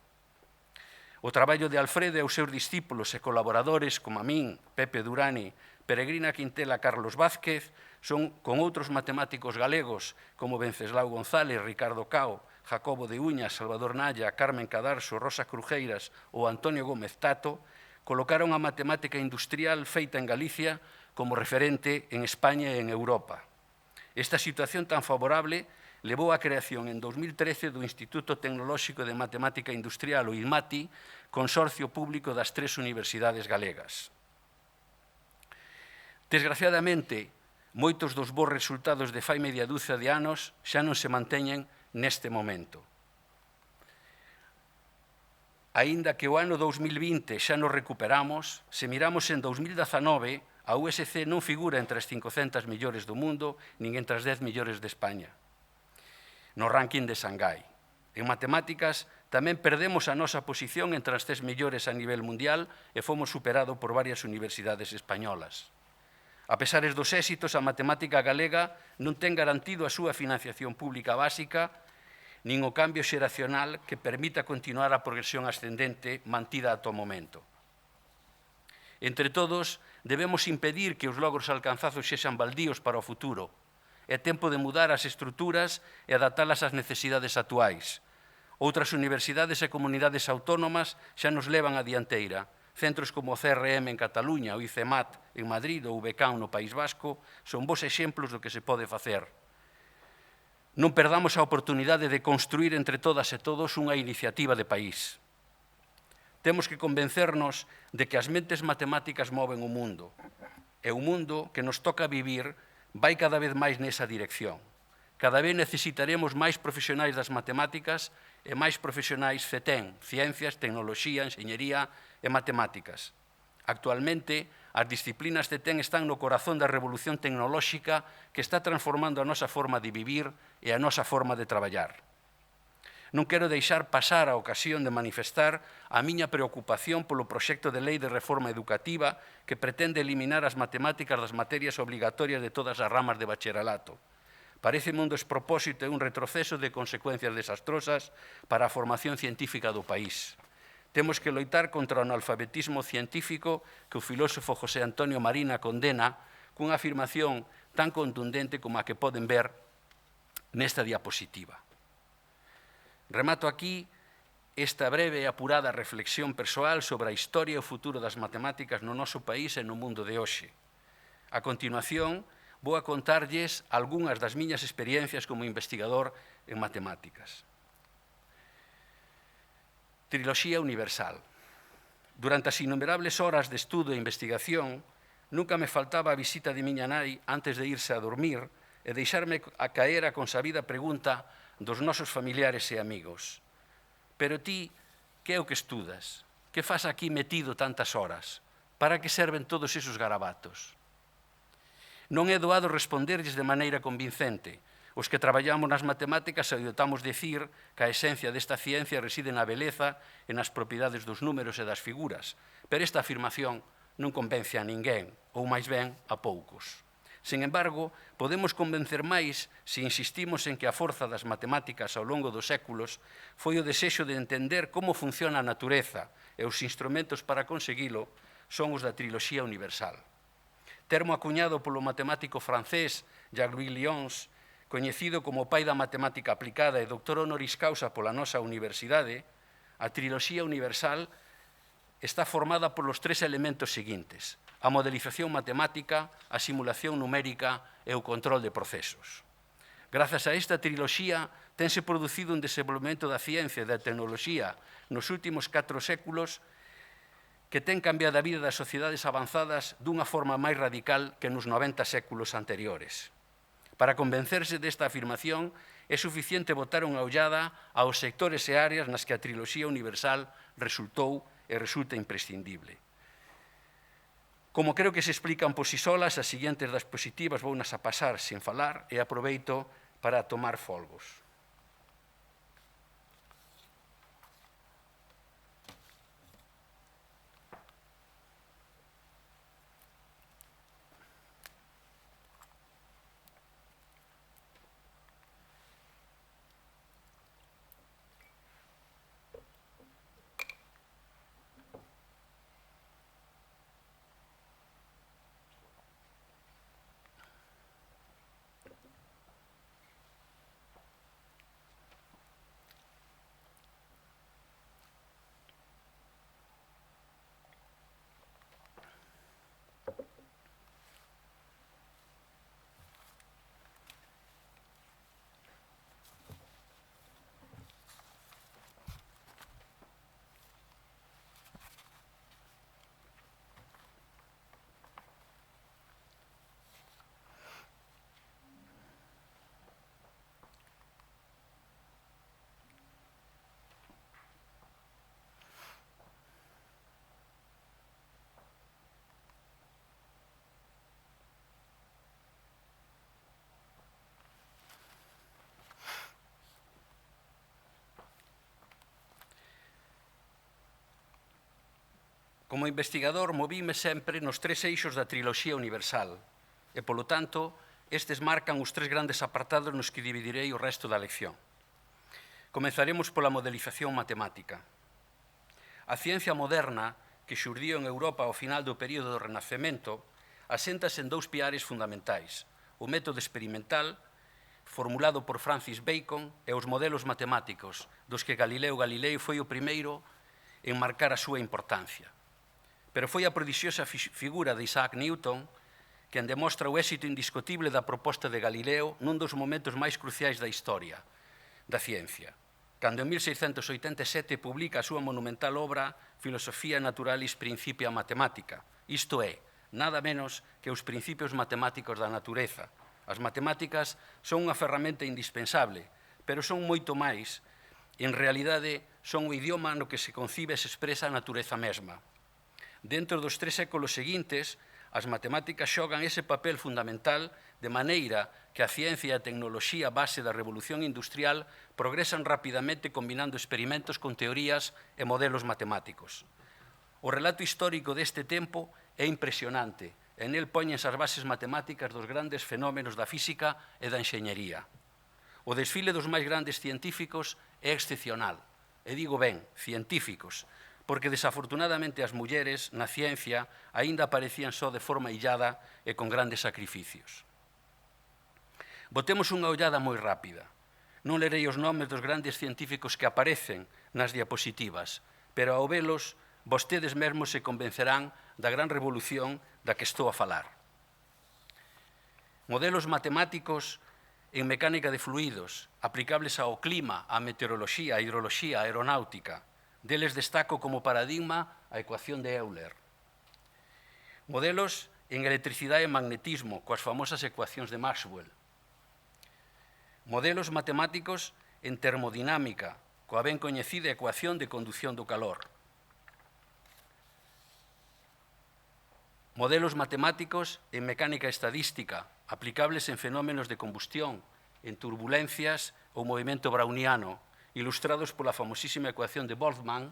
O traballo de Alfredo e os seus discípulos e colaboradores como a min, Pepe Durani, Peregrina Quintela, Carlos Vázquez, son con outros matemáticos galegos como Venceslao González, Ricardo Cao, Jacobo de Uñas, Salvador Nalla, Carmen Cadarso, Rosa Crujeiras ou Antonio Gómez Tato, colocaron a matemática industrial feita en Galicia como referente en España e en Europa. Esta situación tan favorable levou á creación en 2013 do Instituto Tecnolóxico de Matemática Industrial, o IMATI, consorcio público das 3 universidades galegas. Desgraciadamente, moitos dos bons resultados de fai media dúcia de anos xa non se manteñen neste momento. Aínda que o ano 2020 xa nos recuperamos, se miramos en 2019, a USC non figura entre as 500 millores do mundo, nin entre as 10 millores de España, no ranking de Xangai. En matemáticas, tamén perdemos a nosa posición entre as 3 millores a nivel mundial e fomos superados por varias universidades españolas. A pesares dos éxitos, a matemática galega non ten garantido a súa financiación pública básica nin o cambio xeracional que permita continuar a progresión ascendente mantida ata o momento. Entre todos, debemos impedir que os logros alcanzados sexan baldíos para o futuro. É tempo de mudar as estruturas e adaptalas ás necesidades actuais. Outras universidades e comunidades autónomas xa nos levan a dianteira. Centros como o CRM en Cataluña, o ICEMAT en Madrid ou o UVECAM no País Vasco son bons exemplos do que se pode facer. Non perdamos a oportunidade de construir entre todas e todos unha iniciativa de país. Temos que convencernos de que as mentes matemáticas moven o mundo, e o mundo que nos toca vivir vai cada vez máis nesa dirección. Cada vez necesitaremos máis profesionais das matemáticas e máis profesionais FETEN, Ciencias, Tecnoloxía, Enxeñería e Matemáticas. Actualmente, as disciplinas FETEN están no corazón da revolución tecnolóxica que está transformando a nosa forma de vivir e a nosa forma de traballar. Non quero deixar pasar a ocasión de manifestar a miña preocupación polo proxecto de lei de reforma educativa que pretende eliminar as matemáticas das materias obrigatorias de todas as ramas de bacharelato. Paréceme un despropósito e un retroceso de consecuencias desastrosas para a formación científica do país. Temos que loitar contra o analfabetismo científico que o filósofo José Antonio Marina condena cunha afirmación tan contundente como a que poden ver nesta diapositiva. Remato aquí esta breve e apurada reflexión persoal sobre a historia e o futuro das matemáticas no noso país e no mundo de hoxe. A continuación, vou a contarlles algunhas das miñas experiencias como investigador en matemáticas. Triloxía universal. Durante as innumerables horas de estudo e investigación, nunca me faltaba a visita de miña nai antes de irse a dormir e deixarme a caer a consabida pregunta dos nosos familiares e amigos. Pero ti, que é o que estudas? Que fas aquí metido tantas horas? Para que serven todos esos garabatos? Non é doado responderlles de maneira convincente. Os que traballamos nas matemáticas adoitamos dicir que a esencia desta ciencia reside na beleza e nas propiedades dos números e das figuras, pero esta afirmación non convence a ninguén, ou máis ben a poucos. Sen embargo, podemos convencer máis se insistimos en que a forza das matemáticas ao longo dos séculos foi o desexo de entender como funciona a natureza e os instrumentos para conseguilo son os da triloxía universal. Termo acuñado polo matemático francés Jacques-Louis Lions, coñecido como pai da matemática aplicada e doctor honoris causa pola nosa universidade, a triloxía universal está formada polos 3 elementos seguintes: a modelización matemática, a simulación numérica e o control de procesos. Grazas a esta triloxía, tense producido un desenvolvemento da ciencia e da tecnoloxía nos últimos 4 séculos que ten cambiado a vida das sociedades avanzadas dunha forma máis radical que nos 90 séculos anteriores. Para convencerse desta afirmación, é suficiente botar unha ollada aos sectores e áreas nas que a triloxía universal resultou e resulta imprescindible. Como creo que se explican por si solas, as seguintes diapositivas vounas a pasar sen falar e aproveito para tomar folgos. Como investigador, movíme sempre nos tres eixos da triloxía universal e, polo tanto, estes marcan os tres grandes apartados nos que dividirei o resto da lección. Comezaremos pola modelización matemática. A ciencia moderna, que xurdiu en Europa ao final do período do Renacemento, aséntase en dous piares fundamentais: o método experimental, formulado por Francis Bacon, e os modelos matemáticos, dos que Galileo Galilei foi o primeiro en marcar a súa importancia. Pero foi a prodixiosa figura de Isaac Newton quen demostra o éxito indiscutible da proposta de Galileo nun dos momentos máis cruciais da historia da ciencia, cando en 1687 publica a súa monumental obra Filosofía Naturalis Principia Mathematica, isto é, nada menos que os principios matemáticos da natureza. As matemáticas son unha ferramenta indispensable, pero son moito máis. En realidade, son o idioma no que se concibe e se expresa a natureza mesma. Dentro dos 3 séculos seguintes, as matemáticas xogan ese papel fundamental de maneira que a ciencia e a tecnoloxía base da revolución industrial progresan rapidamente combinando experimentos con teorías e modelos matemáticos. O relato histórico deste tempo é impresionante. En el póñense as bases matemáticas dos grandes fenómenos da física e da enxeñería. O desfile dos máis grandes científicos é excepcional. E digo ben, científicos, porque desafortunadamente as mulleres na ciencia aínda aparecían só de forma illada e con grandes sacrificios. Botemos unha ollada moi rápida. Non lerei os nomes dos grandes científicos que aparecen nas diapositivas, pero ao velos, vostedes mesmos se convencerán da gran revolución da que estou a falar. Modelos matemáticos en mecánica de fluidos, aplicables ao clima, á meteoroloxía, á hidroloxía, á aeronáutica. Deles destaco como paradigma a ecuación de Euler. Modelos en electricidade e magnetismo, coas famosas ecuacións de Maxwell. Modelos matemáticos en termodinámica, coa ben coñecida ecuación de conducción do calor. Modelos matemáticos en mecánica estadística, aplicables en fenómenos de combustión, en turbulencias ou movimento browniano, ilustrados pola famosísima ecuación de Boltzmann,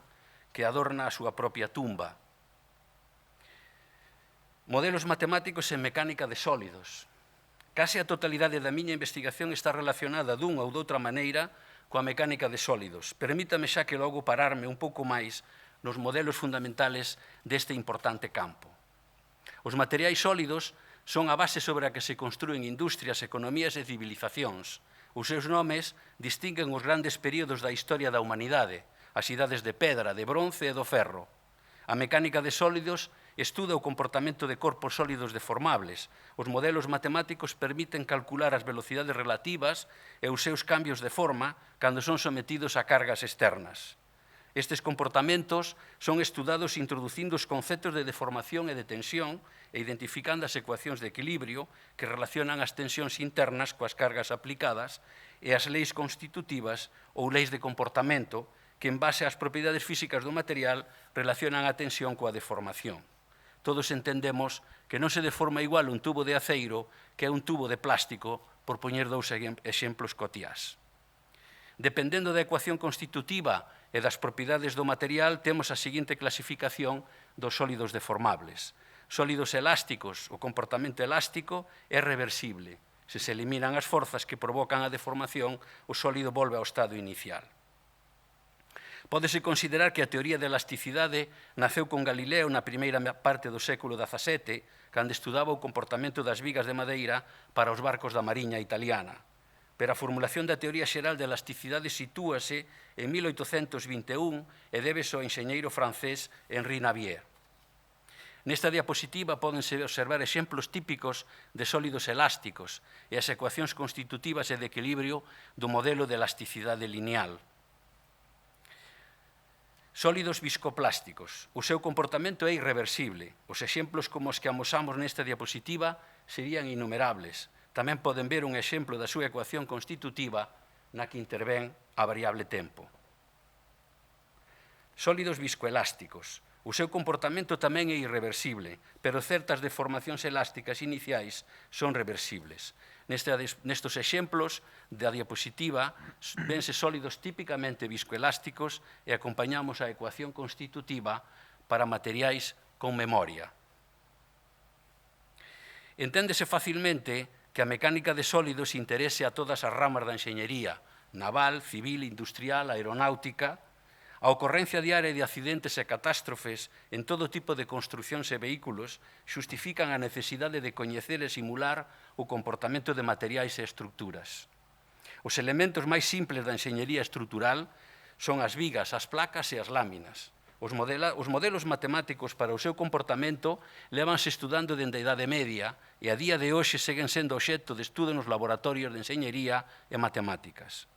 que adorna a súa propia tumba. Modelos matemáticos en mecánica de sólidos. Case a totalidade da miña investigación está relacionada dunha ou doutra maneira coa mecánica de sólidos. Permítame xa que logo pararme un pouco máis nos modelos fundamentales deste importante campo. Os materiais sólidos son a base sobre a que se construen industrias, economías e civilizacións. Os seus nomes distinguen os grandes períodos da historia da humanidade, as idades de pedra, de bronce e do ferro. A mecánica de sólidos estuda o comportamento de corpos sólidos deformables. Os modelos matemáticos permiten calcular as velocidades relativas e os seus cambios de forma cando son sometidos a cargas externas. Estes comportamentos son estudados introducindo os conceptos de deformación e de tensión e identificando as ecuacións de equilibrio que relacionan as tensións internas coas cargas aplicadas e as leis constitutivas ou leis de comportamento que, en base ás propiedades físicas do material, relacionan a tensión coa deformación. Todos entendemos que non se deforma igual un tubo de aceiro que un tubo de plástico, por poñer dous exemplos cotiás. Dependendo da ecuación constitutiva e das propiedades do material, temos a seguinte clasificación dos sólidos deformables. Sólidos elásticos, o comportamento elástico é reversible. Se se eliminan as forzas que provocan a deformación, o sólido volve ao estado inicial. Pódese considerar que a teoría de elasticidade naceu con Galileo na primeira parte do século XVII, cando estudaba o comportamento das vigas de madeira para os barcos da Mariña italiana. Pero a formulación da teoría xeral de elasticidade sitúase en 1821 e débese ao enxeñeiro francés Henri Navier. Nesta diapositiva pódense observar exemplos típicos de sólidos elásticos e as ecuacións constitutivas e de equilibrio do modelo de elasticidade lineal. Sólidos viscoplásticos. O seu comportamento é irreversible. Os exemplos como os que amosamos nesta diapositiva serían innumerables. Tamén poden ver un exemplo da súa ecuación constitutiva na que intervén a variable tempo. Sólidos viscoelásticos. O seu comportamento tamén é irreversible, pero certas deformacións elásticas iniciais son reversibles. Nestes exemplos da diapositiva vense sólidos típicamente viscoelásticos e acompañamos a ecuación constitutiva para materiais con memoria. Enténdese facilmente que a mecánica de sólidos interese a todas as ramas da enxeñería, naval, civil, industrial, aeronáutica. A ocorrencia diaria de accidentes e catástrofes en todo tipo de construcións e vehículos xustifican a necesidade de coñecer e simular o comportamento de materiais e estructuras. Os elementos máis simples da enxeñería estrutural son as vigas, as placas e as láminas. Os modelos matemáticos para o seu comportamento levanse estudando dende a Idade Media e a día de hoxe seguen sendo obxecto de estudo nos laboratorios de enxeñería e matemáticas.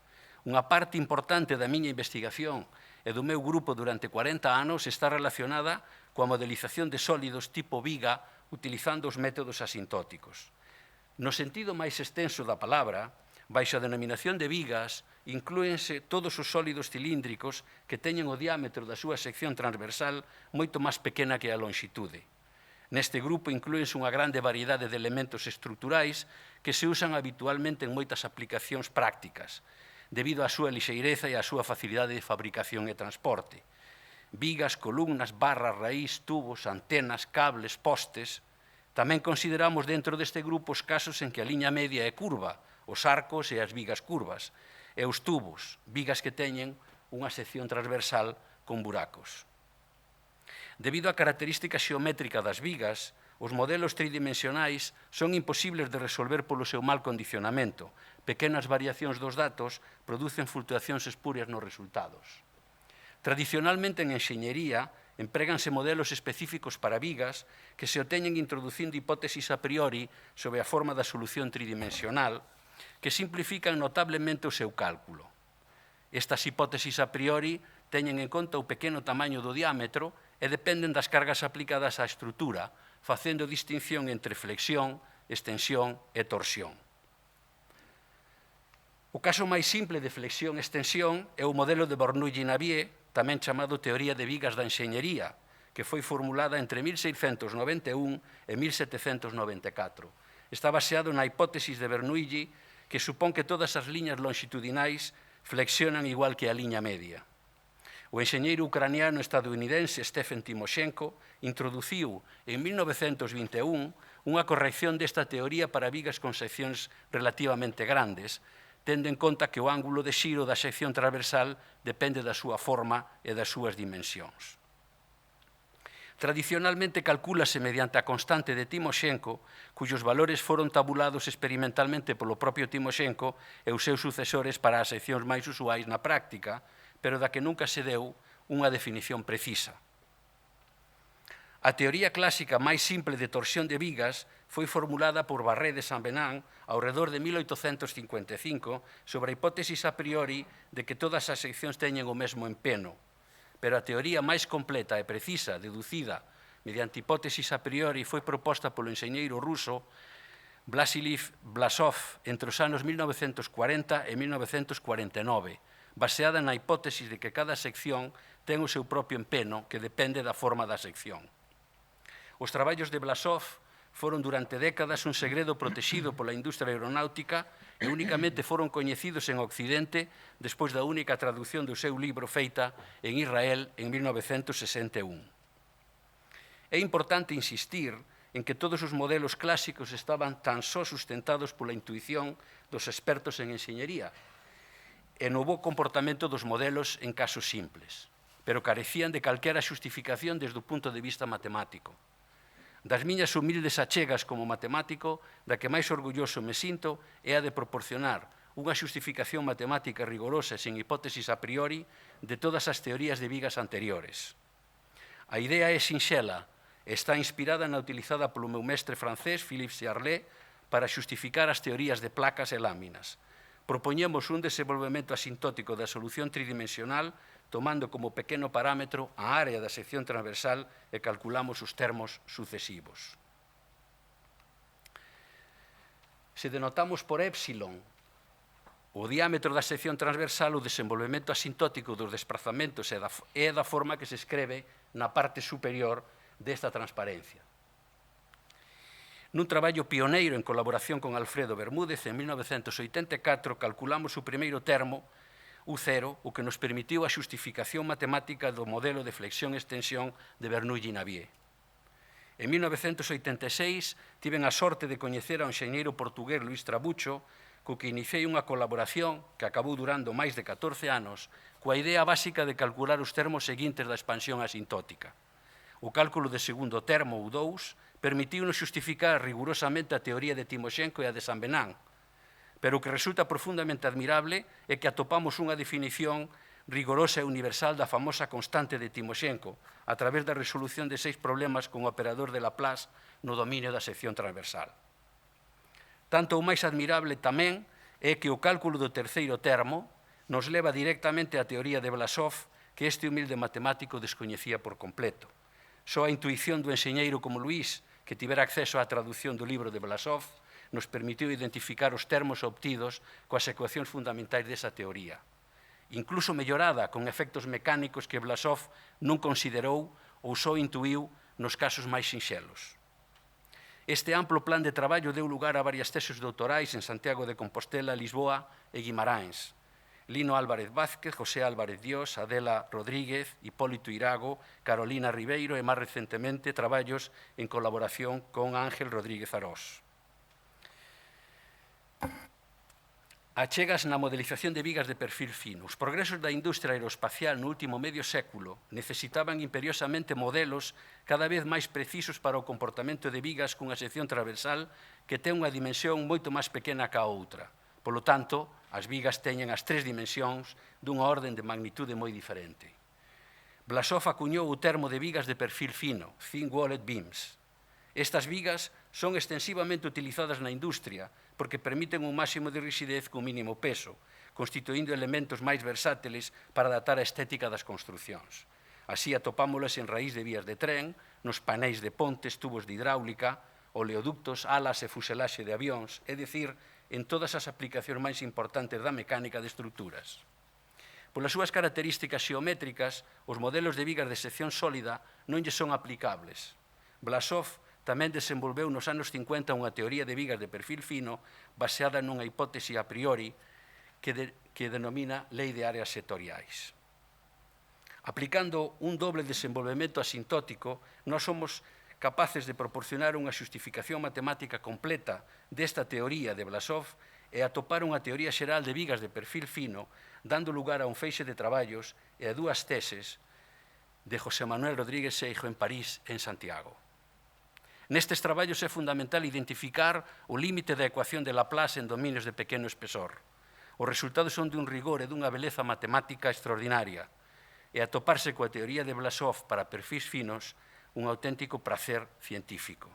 Unha parte importante da miña investigación e do meu grupo durante 40 anos está relacionada coa modelización de sólidos tipo viga utilizando os métodos asintóticos. No sentido máis extenso da palabra, baixo a denominación de vigas, inclúense todos os sólidos cilíndricos que teñen o diámetro da súa sección transversal moito máis pequena que a longitude. Neste grupo inclúense unha grande variedade de elementos estruturais que se usan habitualmente en moitas aplicacións prácticas, debido á súa lixeireza e á súa facilidade de fabricación e transporte. Vigas, columnas, barras, raíz, tubos, antenas, cables, postes. Tamén consideramos dentro deste grupo os casos en que a liña media é curva, os arcos e as vigas curvas, e os tubos, vigas que teñen unha sección transversal con buracos. Debido á característica xeométrica das vigas, os modelos tridimensionais son imposibles de resolver polo seu mal condicionamento. Pequenas variacións dos datos producen fluctuacións espurias nos resultados. Tradicionalmente en enxeñería empréganse modelos específicos para vigas que se obteñen introducindo hipótesis a priori sobre a forma da solución tridimensional que simplifican notablemente o seu cálculo. Estas hipótesis a priori teñen en conta o pequeno tamaño do diámetro e dependen das cargas aplicadas á estrutura, facendo distinción entre flexión, extensión e torsión. O caso máis simple de flexión e extensión é o modelo de Bernoulli-Navier, tamén chamado teoría de vigas da enxeñería, que foi formulada entre 1691 e 1794. Está baseado na hipótesis de Bernoulli que supón que todas as liñas longitudinais flexionan igual que a liña media. O enxeñeiro ucraniano estadounidense Stephen Timoshenko introduciu en 1921 unha corrección desta teoría para vigas con seccións relativamente grandes, tendo en conta que o ángulo de xiro da sección transversal depende da súa forma e das súas dimensións. Tradicionalmente calcúlase mediante a constante de Timoshenko, cuyos valores foron tabulados experimentalmente polo propio Timoshenko e os seus sucesores para as seccións máis usuais na práctica, pero da que nunca se deu unha definición precisa. A teoría clásica máis simple de torsión de vigas foi formulada por Barré de Saint-Venant ao redor de 1855 sobre a hipótesis a priori de que todas as seccións teñen o mesmo empeno, pero a teoría máis completa e precisa, deducida mediante hipótesis a priori, foi proposta polo enxeñeiro ruso Vasilij Blasov entre os anos 1940 e 1949, baseada na hipótesis de que cada sección ten o seu propio empeno que depende da forma da sección. Os traballos de Blasov foron durante décadas un segredo protexido pola industria aeronáutica e únicamente foron coñecidos en Occidente despois da única traducción do seu libro feita en Israel en 1961. É importante insistir en que todos os modelos clásicos estaban tan só sustentados pola intuición dos expertos en enxeñería e no bo comportamento dos modelos en casos simples, pero carecían de calquera xustificación desde o punto de vista matemático. Das miñas humildes achegas como matemático, da que máis orgulloso me sinto é a de proporcionar unha xustificación matemática rigorosa e sen hipótesis a priori de todas as teorías de vigas anteriores. A idea é sinxela e está inspirada na utilizada polo meu mestre francés, Philippe Charlet, para xustificar as teorías de placas e láminas. Propoñemos un desenvolvemento asintótico da solución tridimensional tomando como pequeno parámetro a área da sección transversal e calculamos os termos sucesivos. Se denotamos por épsilon o diámetro da sección transversal, o desenvolvemento asintótico dos desplazamentos é da forma que se escreve na parte superior desta transparencia. Nun traballo pioneiro en colaboración con Alfredo Bermúdez, en 1984, calculamos o primeiro termo U0, o que nos permitiu a xustificación matemática do modelo de flexión-extensión de Bernoulli e Navier. En 1986 tiven a sorte de coñecer ao enxeñeiro portugués Luís Trabucho, co que iniciei unha colaboración que acabou durando máis de 14 anos coa idea básica de calcular os termos seguintes da expansión asintótica. O cálculo de segundo termo, U2, permitiu-nos xustificar rigurosamente a teoría de Timoshenko e a de San Benán, pero o que resulta profundamente admirable é que atopamos unha definición rigorosa e universal da famosa constante de Timoshenko a través da resolución de 6 problemas con o operador de Laplace no dominio da sección transversal. Tanto o máis admirable tamén é que o cálculo do terceiro termo nos leva directamente á teoría de Blasov que este humilde matemático descoñecía por completo. Só a intuición do enxeñeiro como Luís, que tivera acceso á traducción do libro de Blasov, nos permitiu identificar os termos obtidos coas ecuacións fundamentais desa teoría, incluso mellorada con efectos mecánicos que Blasov non considerou ou só intuiu nos casos máis sinxelos. Este amplo plan de traballo deu lugar a varias teses doutorais en Santiago de Compostela, Lisboa e Guimarães. Lino Álvarez Vázquez, José Álvarez Dios, Adela Rodríguez, Hipólito Irago, Carolina Ribeiro e, máis recentemente, traballos en colaboración con Ángel Rodríguez Arós. Achegas na modelización de vigas de perfil fino. Os progresos da industria aeroespacial no último medio século necesitaban imperiosamente modelos cada vez máis precisos para o comportamento de vigas cunha sección transversal que ten unha dimensión moito máis pequena que a outra. Polo tanto, as vigas teñen as 3 dimensións dunha orden de magnitude moi diferente. Blasov acuñou o termo de vigas de perfil fino, thin-walled beams. Estas vigas son extensivamente utilizadas na industria porque permiten un máximo de rigidez con mínimo peso, constituindo elementos máis versátiles para adaptar a estética das construcións. Así atopámolas en raíz de vías de tren, nos panéis de pontes, tubos de hidráulica, oleoductos, alas e fuselaxe de avións, é dicir, en todas as aplicacións máis importantes da mecánica de estruturas. Polas súas características xeométricas, os modelos de vigas de sección sólida non lle son aplicables. Blasov tamén desenvolveu nos anos 50 unha teoría de vigas de perfil fino baseada nunha hipótese a priori que denomina lei de áreas sectoriais. Aplicando un doble desenvolvemento asintótico, nós somos capaces de proporcionar unha xustificación matemática completa desta teoría de Blasov e atopar unha teoría xeral de vigas de perfil fino, dando lugar a un feixe de traballos e a 2 teses de José Manuel Rodríguez Seijo en París e en Santiago. Nestes traballos é fundamental identificar o límite da ecuación de Laplace en dominios de pequeno espesor. Os resultados son dun rigor e dunha beleza matemática extraordinaria e atoparse coa teoría de Blasov para perfis finos un auténtico prazer científico.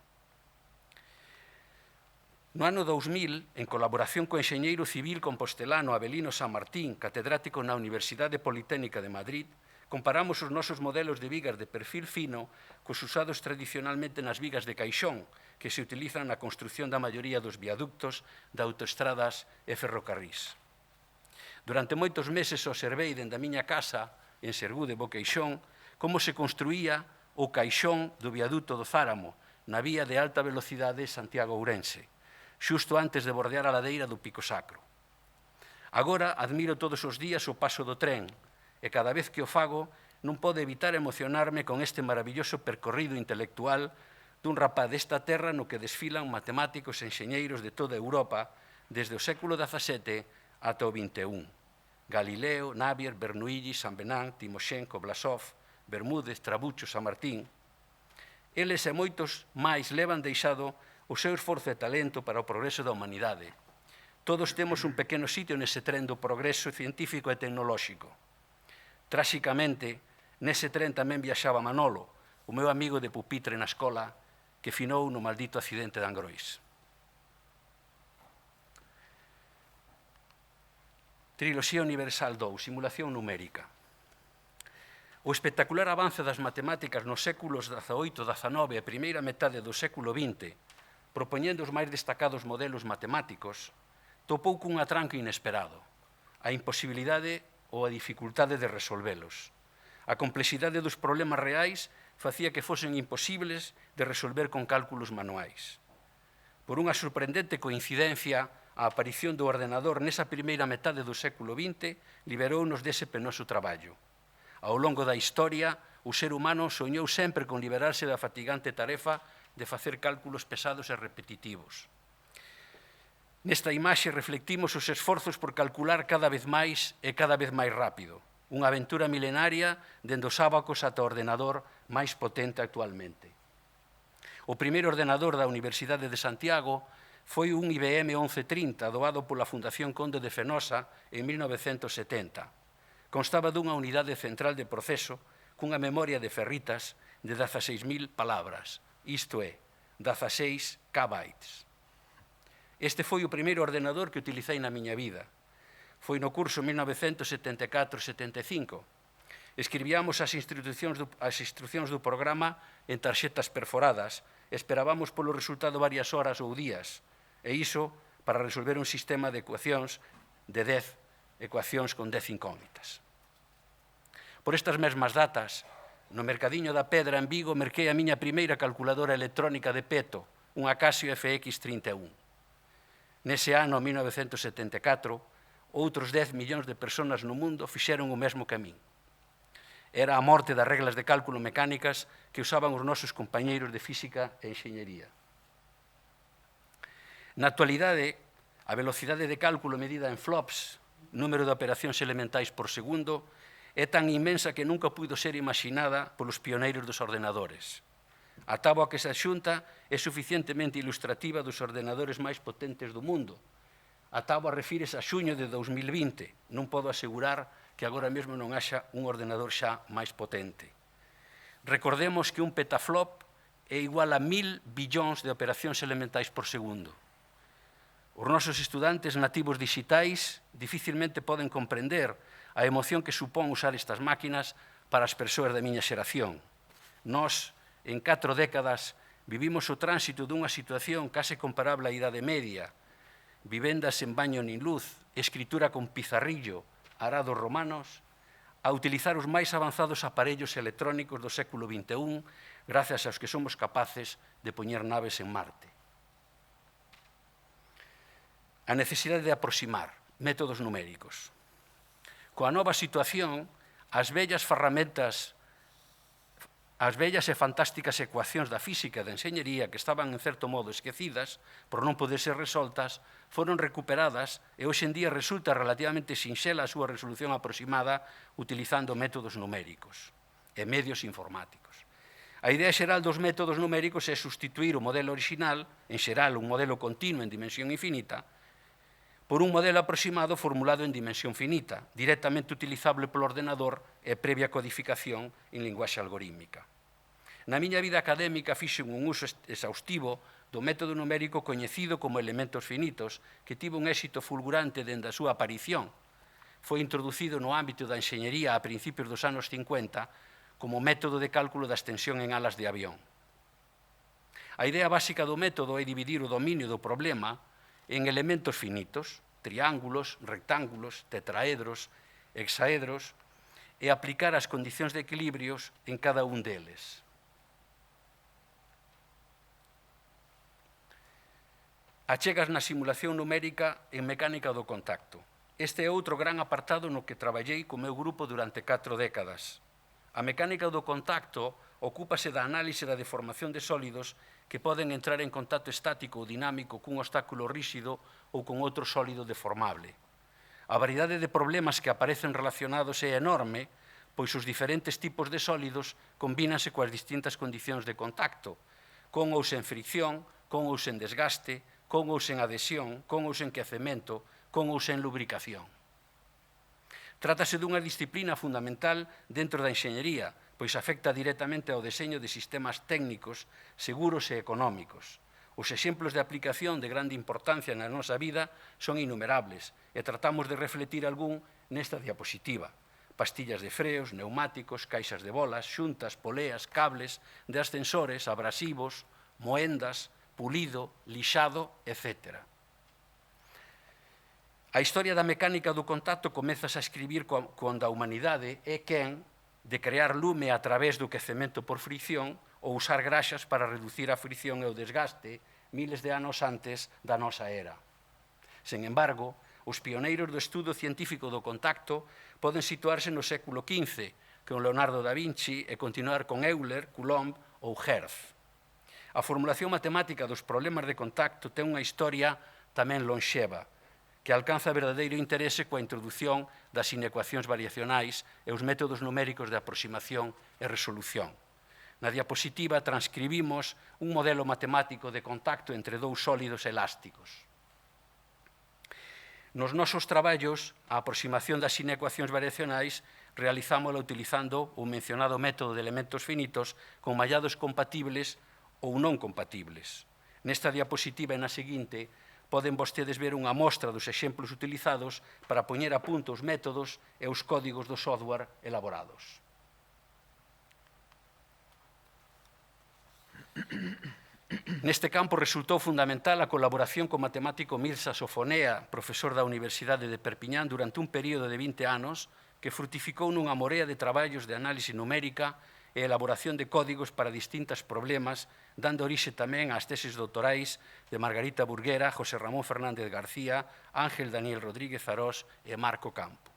No ano 2000, en colaboración co enxeñeiro civil compostelano Avelino San Martín, catedrático na Universidade Politécnica de Madrid, comparamos os nosos modelos de vigas de perfil fino cos usados tradicionalmente nas vigas de caixón que se utilizan na construción da maioría dos viaductos de autoestradas e ferrocarrís. Durante moitos meses observei dende a miña casa, en Sergú de Boqueixón, como se construía o caixón do viaduto do Záramo na vía de alta velocidade Santiago-Ourense, xusto antes de bordear a ladeira do Pico Sacro. Agora admiro todos os días o paso do tren, e cada vez que o fago non podo evitar emocionarme con este maravilloso percorrido intelectual dun rapaz desta terra no que desfilan matemáticos e enxeñeiros de toda Europa desde o século XVII ata o XXI. Galileo, Navier, Bernoulli, San Benán, Timoshenko, Blasov, Bermúdez, Trabucho, San Martín. Eles e moitos máis levan deixado o seu esforzo e talento para o progreso da humanidade. Todos temos un pequeno sitio nese tren do progreso científico e tecnolóxico. Tráxicamente, nese tren tamén viaxaba Manolo, o meu amigo de pupitre na escola, que finou no maldito accidente de Angrois. Triloxía Universal 2, simulación numérica. O espectacular avance das matemáticas nos séculos XVIII, XIX e a primeira metade do século XX, propoñendo os máis destacados modelos matemáticos, topou cun atranco inesperado, a imposibilidade ou a dificultade de resolvelos. A complexidade dos problemas reais facía que fosen imposibles de resolver con cálculos manuais. Por unha sorprendente coincidencia, a aparición do ordenador nesa primeira metade do século XX liberounos dese penoso traballo. Ao longo da historia, o ser humano soñou sempre con liberarse da fatigante tarefa de facer cálculos pesados e repetitivos. Nesta imaxe reflectimos os esforzos por calcular cada vez máis e cada vez máis rápido. Unha aventura milenaria dende os ábacos ata o ordenador máis potente actualmente. O primeiro ordenador da Universidade de Santiago foi un IBM 1130 doado pola Fundación Conde de Fenosa en 1970. Constaba dunha unidade central de proceso cunha memoria de ferritas de 16.000 palabras, isto é, 16 kbytes. Este foi o primeiro ordenador que utilicei na miña vida. Foi no curso 1974-75. Escribíamos as instruccións do programa en tarxetas perforadas, esperábamos polo resultado varias horas ou días, e iso para resolver un sistema de ecuacións de 10 ecuacións con 10 incógnitas. Por estas mesmas datas, no Mercadiño da Pedra en Vigo, merquei a miña primeira calculadora electrónica de peto, unha Casio FX31. Nese ano, 1974, outros 10 millóns de persoas no mundo fixeron o mesmo que a min. Era a morte das reglas de cálculo mecánicas que usaban os nosos compañeiros de física e enxeñería. Na actualidade, a velocidade de cálculo medida en flops, número de operacións elementais por segundo, é tan inmensa que nunca puido ser imaginada polos pioneiros dos ordenadores. A táboa que se axunta é suficientemente ilustrativa dos ordenadores máis potentes do mundo. A táboa refírese a xuño de 2020. Non podo asegurar que agora mesmo non haxa un ordenador xa máis potente. Recordemos que un petaflop é igual a 1000 billóns de operacións elementais por segundo. Os nosos estudantes nativos digitais dificilmente poden comprender a emoción que supón usar estas máquinas para as persoas da miña xeración. Nós, en 4 décadas, vivimos o tránsito dunha situación case comparable á Idade Media, vivendas en baño nin luz, escritura con pizarrillo, arados romanos, a utilizar os máis avanzados aparellos electrónicos do século XXI, gracias aos que somos capaces de poñer naves en Marte. A necesidade de aproximar métodos numéricos. Coa nova situación, as vellas e fantásticas ecuacións da física e da enxeñería que estaban en certo modo esquecidas por non poder ser resoltas, foron recuperadas e hoxe en día resulta relativamente sinxela a súa resolución aproximada utilizando métodos numéricos e medios informáticos. A idea xeral dos métodos numéricos é substituir o modelo orixinal, en xeral un modelo continuo en dimensión infinita, por un modelo aproximado formulado en dimensión finita, directamente utilizable polo ordenador e previa codificación en linguaxe algorítmica. Na miña vida académica fixen un uso exhaustivo do método numérico coñecido como elementos finitos, que tivo un éxito fulgurante dende a súa aparición. Foi introducido no ámbito da enxeñería a principios dos anos 50 como método de cálculo da extensión en alas de avión. A idea básica do método é dividir o dominio do problema en elementos finitos, triángulos, rectángulos, tetraedros, hexaedros, e aplicar as condicións de equilibrios en cada un deles. Achegas na simulación numérica en mecánica do contacto. Este é outro gran apartado no que traballei co meu grupo durante 4 décadas. A mecánica do contacto ocúpase da análise da deformación de sólidos que poden entrar en contacto estático ou dinámico cun obstáculo ríxido ou con outro sólido deformable. A variedade de problemas que aparecen relacionados é enorme, pois os diferentes tipos de sólidos combínanse coas distintas condicións de contacto, con ou sen fricción, con ou sen desgaste, con ou sen adhesión, con ou sen quecemento, con ou sen lubricación. Trátase dunha disciplina fundamental dentro da enxeñería, pois afecta directamente ao deseño de sistemas técnicos seguros e económicos. Os exemplos de aplicación de grande importancia na nosa vida son innumerables e tratamos de refletir algún nesta diapositiva. Pastillas de freos, neumáticos, caixas de bolas, xuntas, poleas, cables, de ascensores, abrasivos, moendas, pulido, lixado, etc. A historia da mecánica do contacto comezas a escribir cando a humanidade é quen de crear lume a través do quecemento por fricción ou usar graxas para reducir a fricción e o desgaste miles de anos antes da nosa era. Sen embargo, os pioneiros do estudo científico do contacto poden situarse no século XV, con Leonardo da Vinci, e continuar con Euler, Coulomb ou Hertz. A formulación matemática dos problemas de contacto ten unha historia tamén lonxeva, que alcanza verdadeiro interese coa introdución das inecuacións variacionais e os métodos numéricos de aproximación e resolución. Na diapositiva transcribimos un modelo matemático de contacto entre dous sólidos elásticos. Nos nosos traballos, a aproximación das inecuacións variacionais realizámola utilizando o mencionado método de elementos finitos con mallados compatibles ou non compatibles. Nesta diapositiva e na seguinte poden vostedes ver unha mostra dos exemplos utilizados para poñer a punto os métodos e os códigos do software elaborados. Neste campo resultou fundamental a colaboración co matemático Mircea Sofonea, profesor da Universidade de Perpiñán durante un período de 20 anos que frutificou nunha morea de traballos de análise numérica e elaboración de códigos para distintos problemas, dando orixe tamén ás teses doutorais de Margarita Burguera, José Ramón Fernández García, Ángel Daniel Rodríguez Arós e Marco Campo.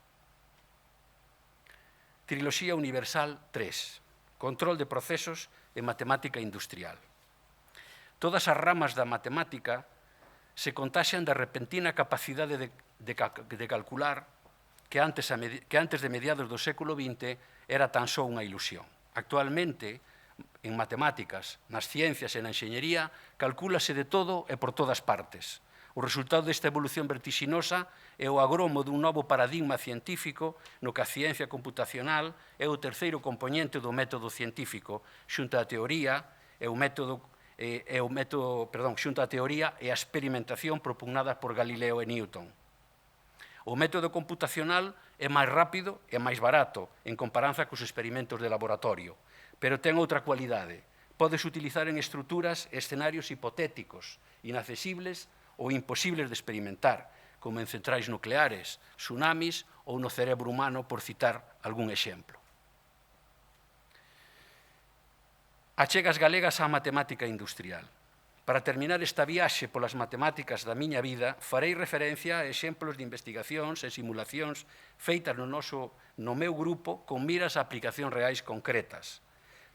Triloxía Universal 3. Control de procesos e matemática industrial. Todas as ramas da matemática se contaxian da repentina capacidade de calcular que antes de mediados do século XX era tan só unha ilusión. Actualmente, en matemáticas, nas ciencias e na enxeñería, calcúlase de todo e por todas partes. O resultado desta evolución vertixinosa é o agromo dun novo paradigma científico no que a ciencia computacional é o terceiro compoñente do método científico, xunto á teoría e xunto á teoría e a experimentación propugnadas por Galileo e Newton. O método computacional é máis rápido e máis barato en comparanza cos experimentos de laboratorio, pero ten outra cualidade. Podes utilizar en estruturas e escenarios hipotéticos, inaccesibles ou imposibles de experimentar, como en centrais nucleares, tsunamis ou no cerebro humano, por citar algún exemplo. Achegas galegas á matemática industrial. Para terminar esta viaxe polas matemáticas da miña vida, farei referencia a exemplos de investigacións e simulacións feitas no meu grupo con miras a aplicacións reais concretas.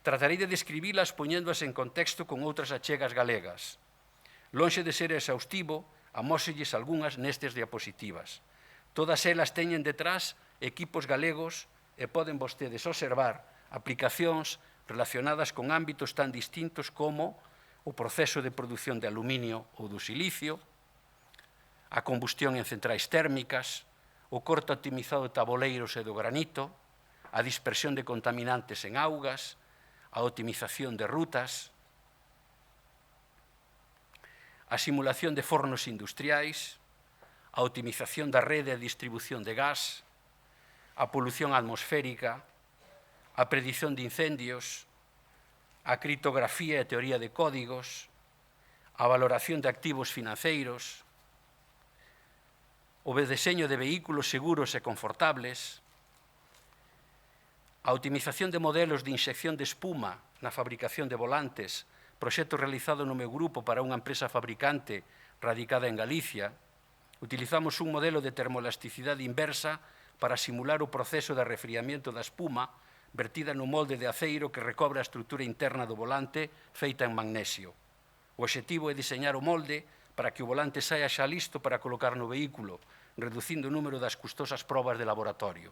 Tratarei de describilas poñéndoas en contexto con outras achegas galegas. Lonxe de ser exhaustivo, amóselles algunhas nestes diapositivas. Todas elas teñen detrás equipos galegos e poden vostedes observar aplicacións relacionadas con ámbitos tan distintos como o proceso de produción de aluminio ou do silicio, a combustión en centrais térmicas, o corte optimizado de taboleiros e do granito, a dispersión de contaminantes en augas, a optimización de rutas, a simulación de fornos industriais, a optimización da rede de distribución de gas, a polución atmosférica, a predición de incendios, a criptografía e teoría de códigos, a valoración de activos financeiros, o deseño de vehículos seguros e confortables, a optimización de modelos de inxección de espuma na fabricación de volantes, proxecto realizado no meu grupo para unha empresa fabricante radicada en Galicia. Utilizamos un modelo de termoelasticidade inversa para simular o proceso de arrefriamiento da espuma vertida no molde de aceiro que recobra a estrutura interna do volante feita en magnesio. O obxectivo é diseñar o molde para que o volante saia xa listo para colocar no vehículo, reducindo o número das custosas probas de laboratorio.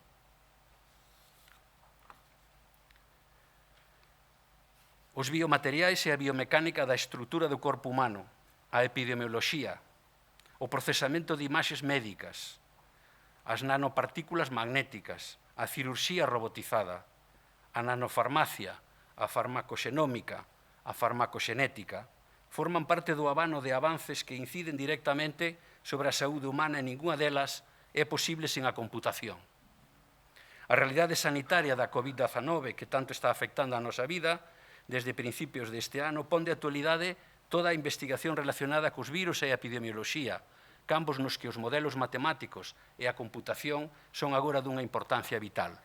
Os biomateriais e a biomecánica da estrutura do corpo humano, a epidemioloxía, o procesamento de imaxes médicas, as nanopartículas magnéticas, a cirurxía robotizada, a nanofarmacia, a farmacoxenómica, a farmacoxenética, forman parte do abano de avances que inciden directamente sobre a saúde humana e ningunha delas é posible sen a computación. A realidade sanitaria da COVID-19, que tanto está afectando a nosa vida, desde principios deste ano, pon de actualidade toda a investigación relacionada cos virus e a epidemioloxía, campos nos que os modelos matemáticos e a computación son agora dunha importancia vital.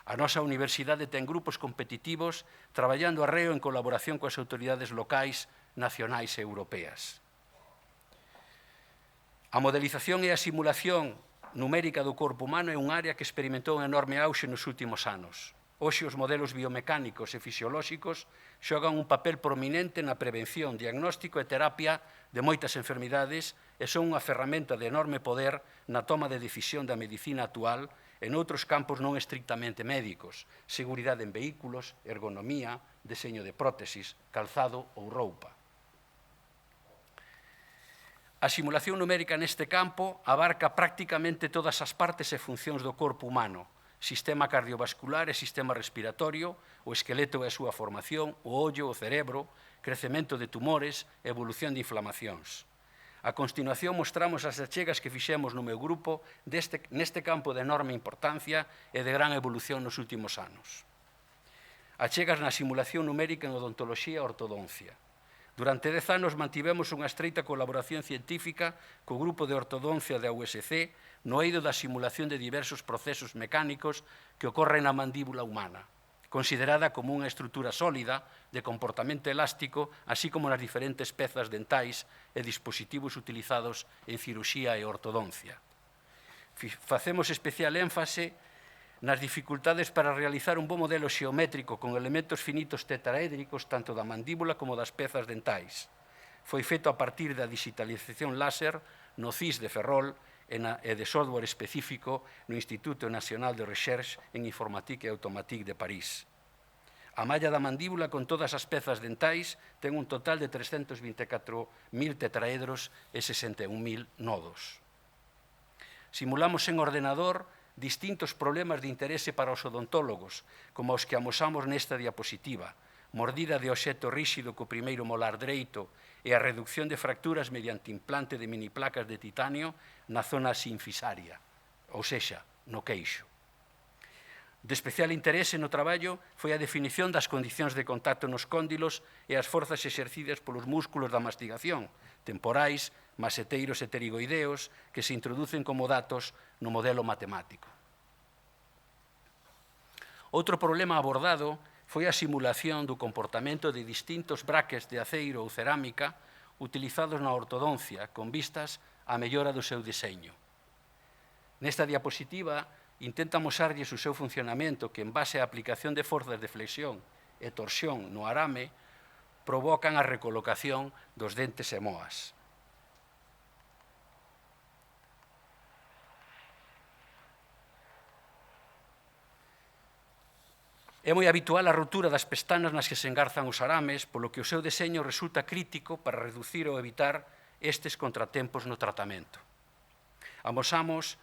A nosa universidade ten grupos competitivos traballando arreo en colaboración coas autoridades locais, nacionais e europeas. A modelización e a simulación numérica do corpo humano é un área que experimentou un enorme auxe nos últimos anos. Hoxe os modelos biomecánicos e fisiolóxicos xogan un papel prominente na prevención, diagnóstico e terapia de moitas enfermidades e son unha ferramenta de enorme poder na toma de decisión da medicina actual e noutros campos non estrictamente médicos, seguridade en vehículos, ergonomía, deseño de prótesis, calzado ou roupa. A simulación numérica neste campo abarca prácticamente todas as partes e funcións do corpo humano, sistema cardiovascular e sistema respiratorio, o esqueleto e a súa formación, o ollo, o cerebro, crecemento de tumores, evolución de inflamacións. A continuación mostramos as achegas que fixemos no meu grupo neste campo de enorme importancia e de gran evolución nos últimos anos. Achegas na simulación numérica en odontoloxía e ortodoncia. Durante 10 anos mantivemos unha estreita colaboración científica co grupo de ortodoncia da USC no eido da simulación de diversos procesos mecánicos que ocorren na mandíbula humana, considerada como unha estrutura sólida de comportamento elástico, así como nas diferentes pezas dentais e dispositivos utilizados en ciruxía e ortodoncia. Facemos especial énfase nas dificultades para realizar un bo modelo xeométrico con elementos finitos tetraédricos tanto da mandíbula como das pezas dentais. Foi feito a partir da digitalización láser no CIS de Ferrol e de software específico no Instituto Nacional de Recherche en Informatique e Automatique de París. A malla da mandíbula con todas as pezas dentais ten un total de 324.000 tetraedros e 61.000 nodos. Simulamos en ordenador distintos problemas de interese para os odontólogos, como os que amosamos nesta diapositiva, mordida de obxecto ríxido co primeiro molar dereito e a reducción de fracturas mediante implante de miniplacas de titanio na zona sinfisaria, ou sexa, no queixo. De especial interese no traballo foi a definición das condicións de contacto nos cóndilos e as forzas exercidas polos músculos da mastigación, temporais, maseteiros e pterigoideos, que se introducen como datos no modelo matemático. Outro problema abordado foi a simulación do comportamento de distintos braques de aceiro ou cerámica utilizados na ortodoncia con vistas á mellora do seu deseño. Nesta diapositiva intenta mosarlles o seu funcionamento que, en base á aplicación de forzas de flexión e torsión no arame, provocan a recolocación dos dentes e moas. É moi habitual a rotura das pestanas nas que se engarzan os arames, polo que o seu deseño resulta crítico para reducir ou evitar estes contratempos no tratamento. Amosamos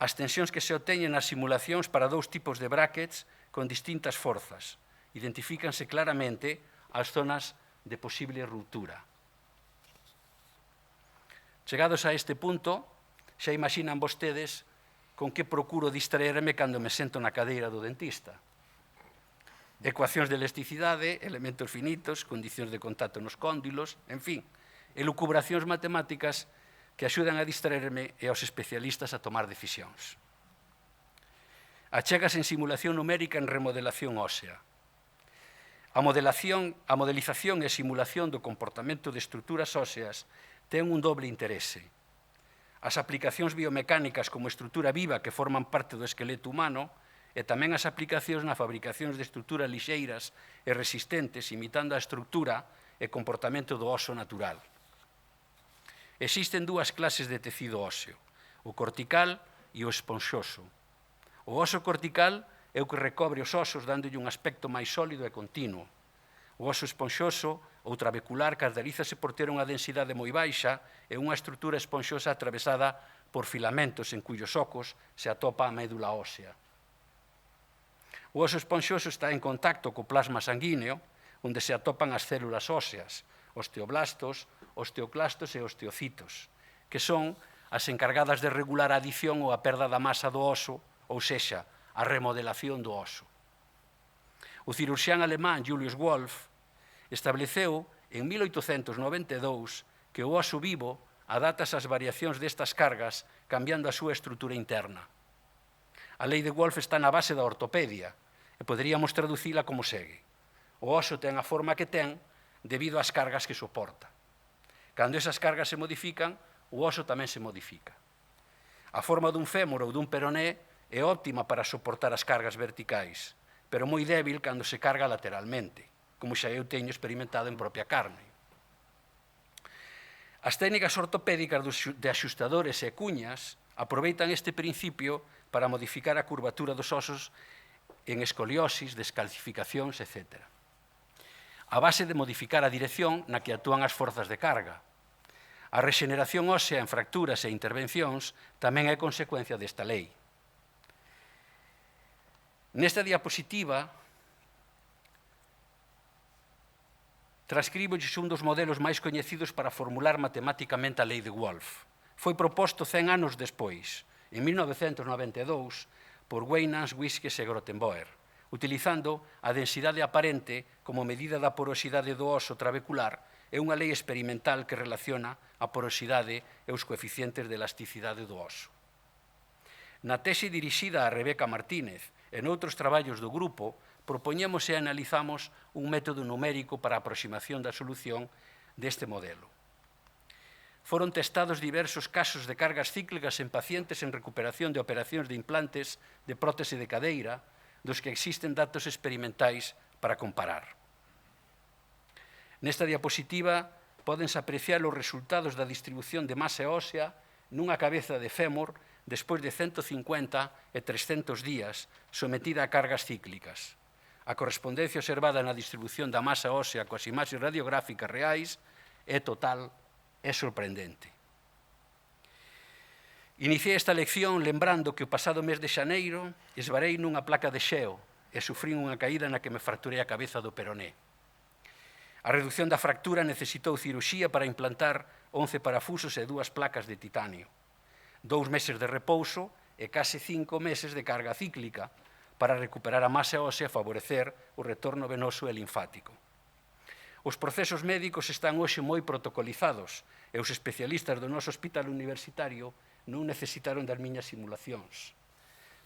as tensións que se obteñen nas simulacións para dous tipos de brackets con distintas forzas. Identifícanse claramente as zonas de posible ruptura. Chegados a este punto, xa imaxinan vostedes con que procuro distraerme cando me sento na cadeira do dentista. Ecuacións de elasticidade, elementos finitos, condicións de contacto nos cóndilos, en fin, elucubracións matemáticas que axudan a distraerme e aos especialistas a tomar decisións. Achegas en simulación numérica en remodelación ósea. A modelización e simulación do comportamento de estruturas óseas ten un doble interese. As aplicacións biomecánicas como estrutura viva que forman parte do esqueleto humano e tamén as aplicacións na fabricación de estruturas lixeiras e resistentes imitando a estrutura e comportamento do oso natural. Existen dúas clases de tecido óseo, o cortical e o esponxoso. O oso cortical é o que recobre os osos dándolle un aspecto máis sólido e continuo. O oso esponxoso ou trabecular caracterízase por ter unha densidade moi baixa e unha estrutura esponxosa atravesada por filamentos en cuyos ocos se atopa a médula ósea. O oso esponxoso está en contacto co plasma sanguíneo, onde se atopan as células óseas, osteoblastos, osteoclastos e osteocitos, que son as encargadas de regular a adición ou a perda da masa do oso, ou sexa, a remodelación do oso. O cirurxián alemán Julius Wolf estableceu en 1892 que o oso vivo adaptase ás variacións destas cargas cambiando a súa estrutura interna. A lei de Wolf está na base da ortopedia e poderíamos traducila como segue. O oso ten a forma que ten debido ás cargas que soporta. Cando esas cargas se modifican, o oso tamén se modifica. A forma dun fémur ou dun peroné é óptima para soportar as cargas verticais, pero moi débil cando se carga lateralmente, como xa eu teño experimentado en propia carne. As técnicas ortopédicas de axustadores e cuñas aproveitan este principio para modificar a curvatura dos osos en escoliosis, descalcificacións, etc. A base de modificar a dirección na que actúan as forzas de carga. A rexeneración ósea en fracturas e intervencións tamén é consecuencia desta lei. Nesta diapositiva transcribolles un dos modelos máis coñecidos para formular matemáticamente a lei de Wolff. Foi proposto 100 anos despois, en 1992, por Weinans, Whiskes e Grottenboer, utilizando a densidade aparente como medida da porosidade do oso trabecular e unha lei experimental que relaciona a porosidade e os coeficientes de elasticidade do oso. Na tese dirixida a Rebeca Martínez e noutros traballos do grupo, propoñemos e analizamos un método numérico para a aproximación da solución deste modelo. Foron testados diversos casos de cargas cíclicas en pacientes en recuperación de operacións de implantes de prótese de cadeira, dos que existen datos experimentais para comparar. Nesta diapositiva pódense apreciar os resultados da distribución de masa ósea nunha cabeza de fémur despois de 150 e 300 días sometida a cargas cíclicas. A correspondencia observada na distribución da masa ósea coas imaxes radiográficas reais é total e sorprendente. Iniciei esta lección lembrando que o pasado mes de xaneiro esvarei nunha placa de xeo e sufrín unha caída na que me fracturei a cabeza do peroné. A reducción da fractura necesitou cirurxía para implantar 11 parafusos e 2 placas de titanio, 2 meses de repouso e case 5 meses de carga cíclica para recuperar a masa ósea e favorecer o retorno venoso e linfático. Os procesos médicos están hoxe moi protocolizados e os especialistas do noso hospital universitario non necesitaron das miñas simulacións.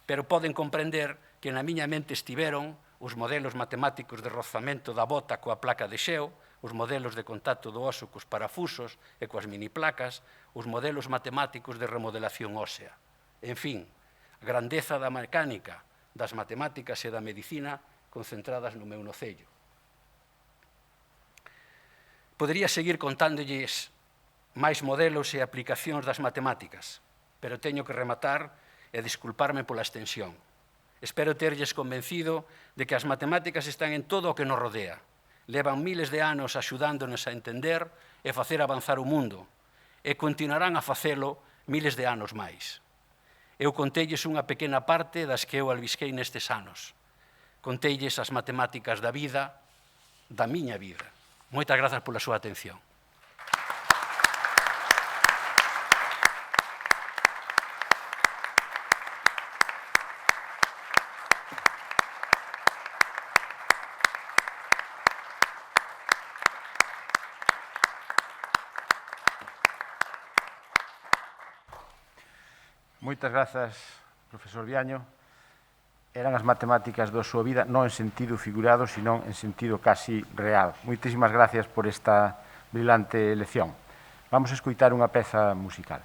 Pero poden comprender que na miña mente estiveron os modelos matemáticos de rozamento da bota coa placa de xeo, os modelos de contacto do oso cos parafusos e coas miniplacas, os modelos matemáticos de remodelación ósea. En fin, a grandeza da mecánica, das matemáticas e da medicina concentradas no meu nocello. Podería seguir contándolles máis modelos e aplicacións das matemáticas, pero teño que rematar e disculparme pola extensión. Espero terlles convencido de que as matemáticas están en todo o que nos rodea. Levan miles de anos axudándonos a entender e facer avanzar o mundo, e continuarán a facelo miles de anos máis. Eu conteilles unha pequena parte das que eu albisquei nestes anos. Conteilles as matemáticas da vida, da miña vida. Moitas grazas pola súa atención. Moitas grazas, profesor Viaño. Eran as matemáticas da súa vida, non en sentido figurado, sino en sentido casi real. Moitísimas gracias por esta brilante lección. Vamos a escoitar unha peza musical.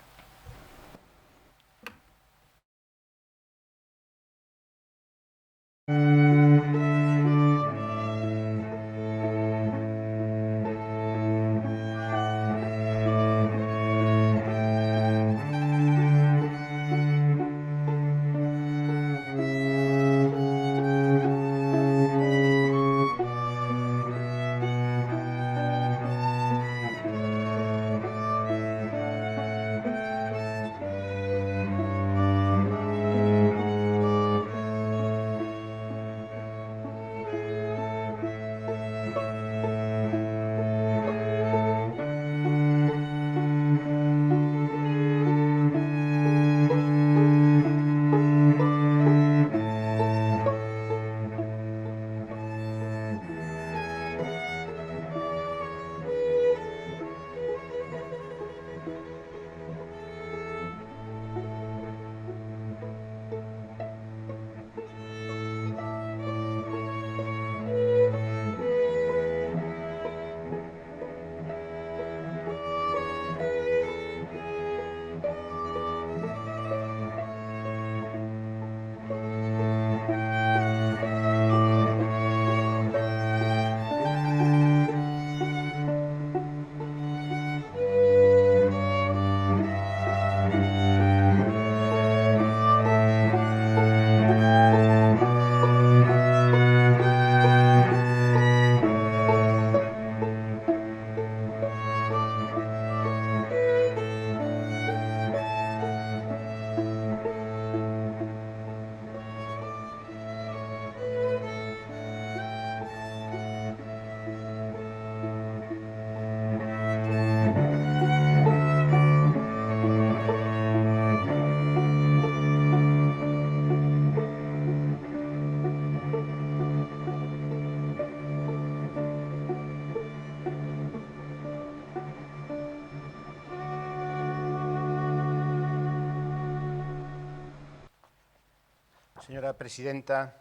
Señora Presidenta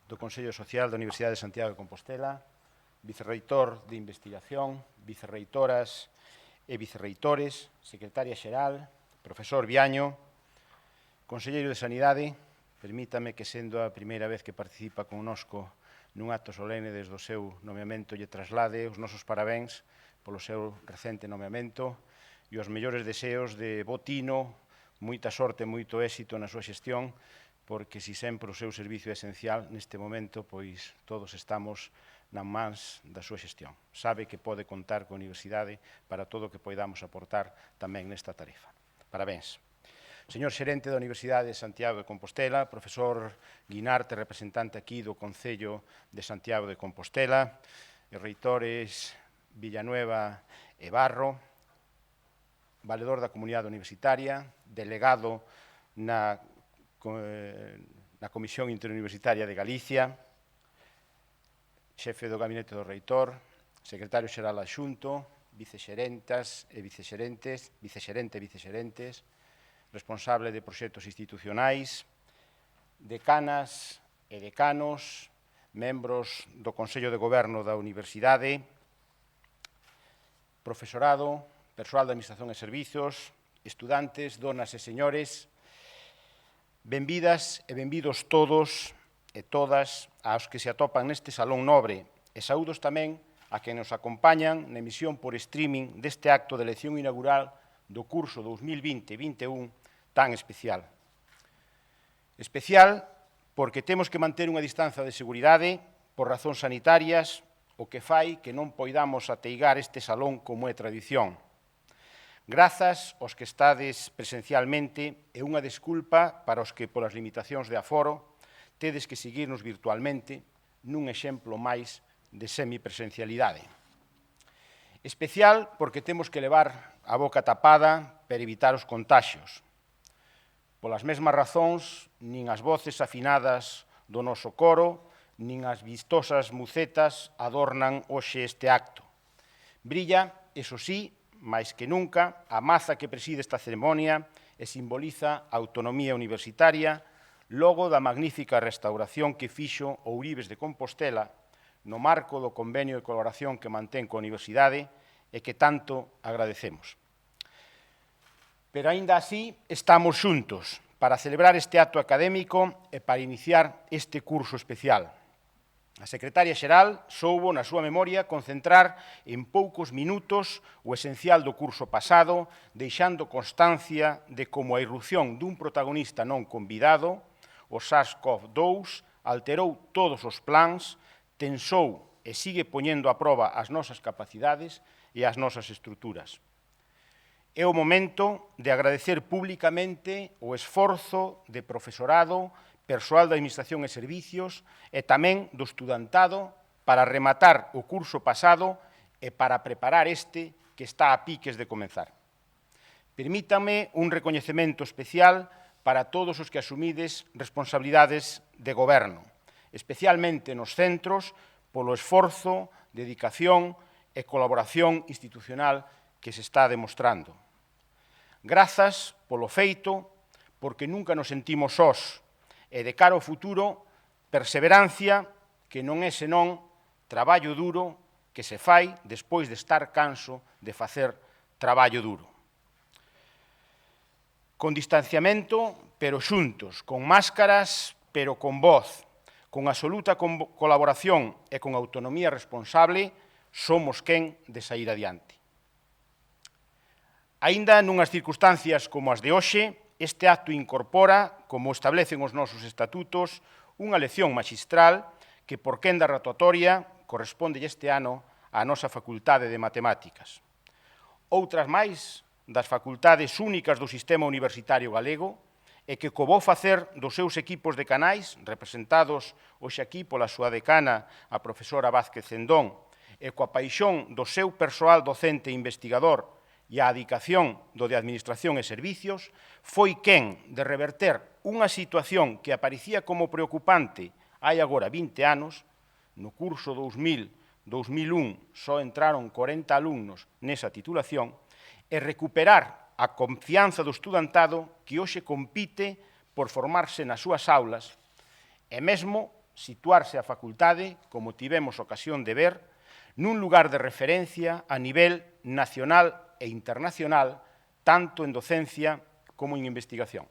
do Consello Social da Universidade de Santiago de Compostela, Vicerreitor de Investigación, Vicerreitoras e Vicerreitores, Secretaria Xeral, Profesor Viaño, Conselleiro de Sanidade, permítame que, sendo a primeira vez que participa connosco nun acto solene desde o seu nomeamento, lle traslade os nosos parabéns polo seu recente nomeamento e os mellores deseos de bo tino, moita sorte e moito éxito na súa xestión, porque si sempre o seu servicio é esencial neste momento, pois todos estamos nas mans da súa xestión. Sabe que pode contar coa Universidade para todo o que poidamos aportar tamén nesta tarefa. Parabéns. Señor xerente da Universidade de Santiago de Compostela, profesor Guinarte, representante aquí do Concello de Santiago de Compostela, e reitores Villanueva e Barro, valedor da comunidade universitaria, delegado na Comisión Interuniversitaria de Galicia, xefe do gabinete do reitor, secretario xeral adxunto, vicexerentas e vicexerentes, vicexerente e vicexerentes, responsable de proxectos institucionais, decanas e decanos, membros do Consello de Goberno da Universidade, profesorado, persoal de Administración e Servizos, estudantes, donas e señores, benvidas e benvidos todos e todas aos que se atopan neste salón nobre e saúdos tamén a que nos acompañan na emisión por streaming deste acto de elección inaugural do curso 2020-21 tan especial. Especial porque temos que manter unha distancia de seguridade por razóns sanitarias, o que fai que non poidamos ateigar este salón como é tradición. Grazas aos que estades presencialmente e unha desculpa para os que, polas limitacións de aforo, tedes que seguirnos virtualmente nun exemplo máis de semipresencialidade. Especial porque temos que levar a boca tapada para evitar os contaxios. Polas mesmas razóns, nin as voces afinadas do noso coro, nin as vistosas mucetas adornan hoxe este acto. Brilla, eso sí, máis que nunca, a maza que preside esta ceremonia e simboliza a autonomía universitaria, logo da magnífica restauración que fixo Ouribes de Compostela no marco do convenio de colaboración que mantén coa Universidade e que tanto agradecemos. Pero, aínda así, estamos xuntos para celebrar este acto académico e para iniciar este curso especial. A secretaria xeral soubo na súa memoria concentrar en poucos minutos o esencial do curso pasado, deixando constancia de como a irrupción dun protagonista non convidado, o SARS-CoV-2, alterou todos os plans, tensou e sigue poñendo a proba as nosas capacidades e as nosas estruturas. É o momento de agradecer públicamente o esforzo de profesorado, persoal da Administración e Servicios e tamén do estudantado para rematar o curso pasado e para preparar este que está a piques de comenzar. Permítame un recoñecemento especial para todos os que asumides responsabilidades de goberno, especialmente nos centros, polo esforzo, dedicación e colaboración institucional que se está demostrando. Grazas polo feito, porque nunca nos sentimos sós, e de cara ao futuro, perseverancia, que non é senón traballo duro que se fai despois de estar canso de facer traballo duro. Con distanciamento, pero xuntos, con máscaras, pero con voz, con absoluta colaboración e con autonomía responsable, somos quen de sair adiante. Aínda nunhas circunstancias como as de hoxe, este acto incorpora, como establecen os nosos estatutos, unha lección maxistral que, por quenda rotatoria, corresponde este ano á nosa Facultade de Matemáticas. Outras máis das facultades únicas do sistema universitario galego e que co bo facer dos seus equipos de canais, representados hoxe aquí pola súa decana, a profesora Vázquez Cendón, e coa paixón do seu persoal docente e investigador e a adicación do de Administración e Servicios, foi quen de reverter unha situación que aparecía como preocupante hai agora 20 anos, no curso 2000-2001 só entraron 40 alumnos nesa titulación, e recuperar a confianza do estudantado que hoxe compite por formarse nas súas aulas e mesmo situarse a facultade, como tivemos ocasión de ver, nun lugar de referencia a nivel nacional e internacional, tanto en docencia como en investigación.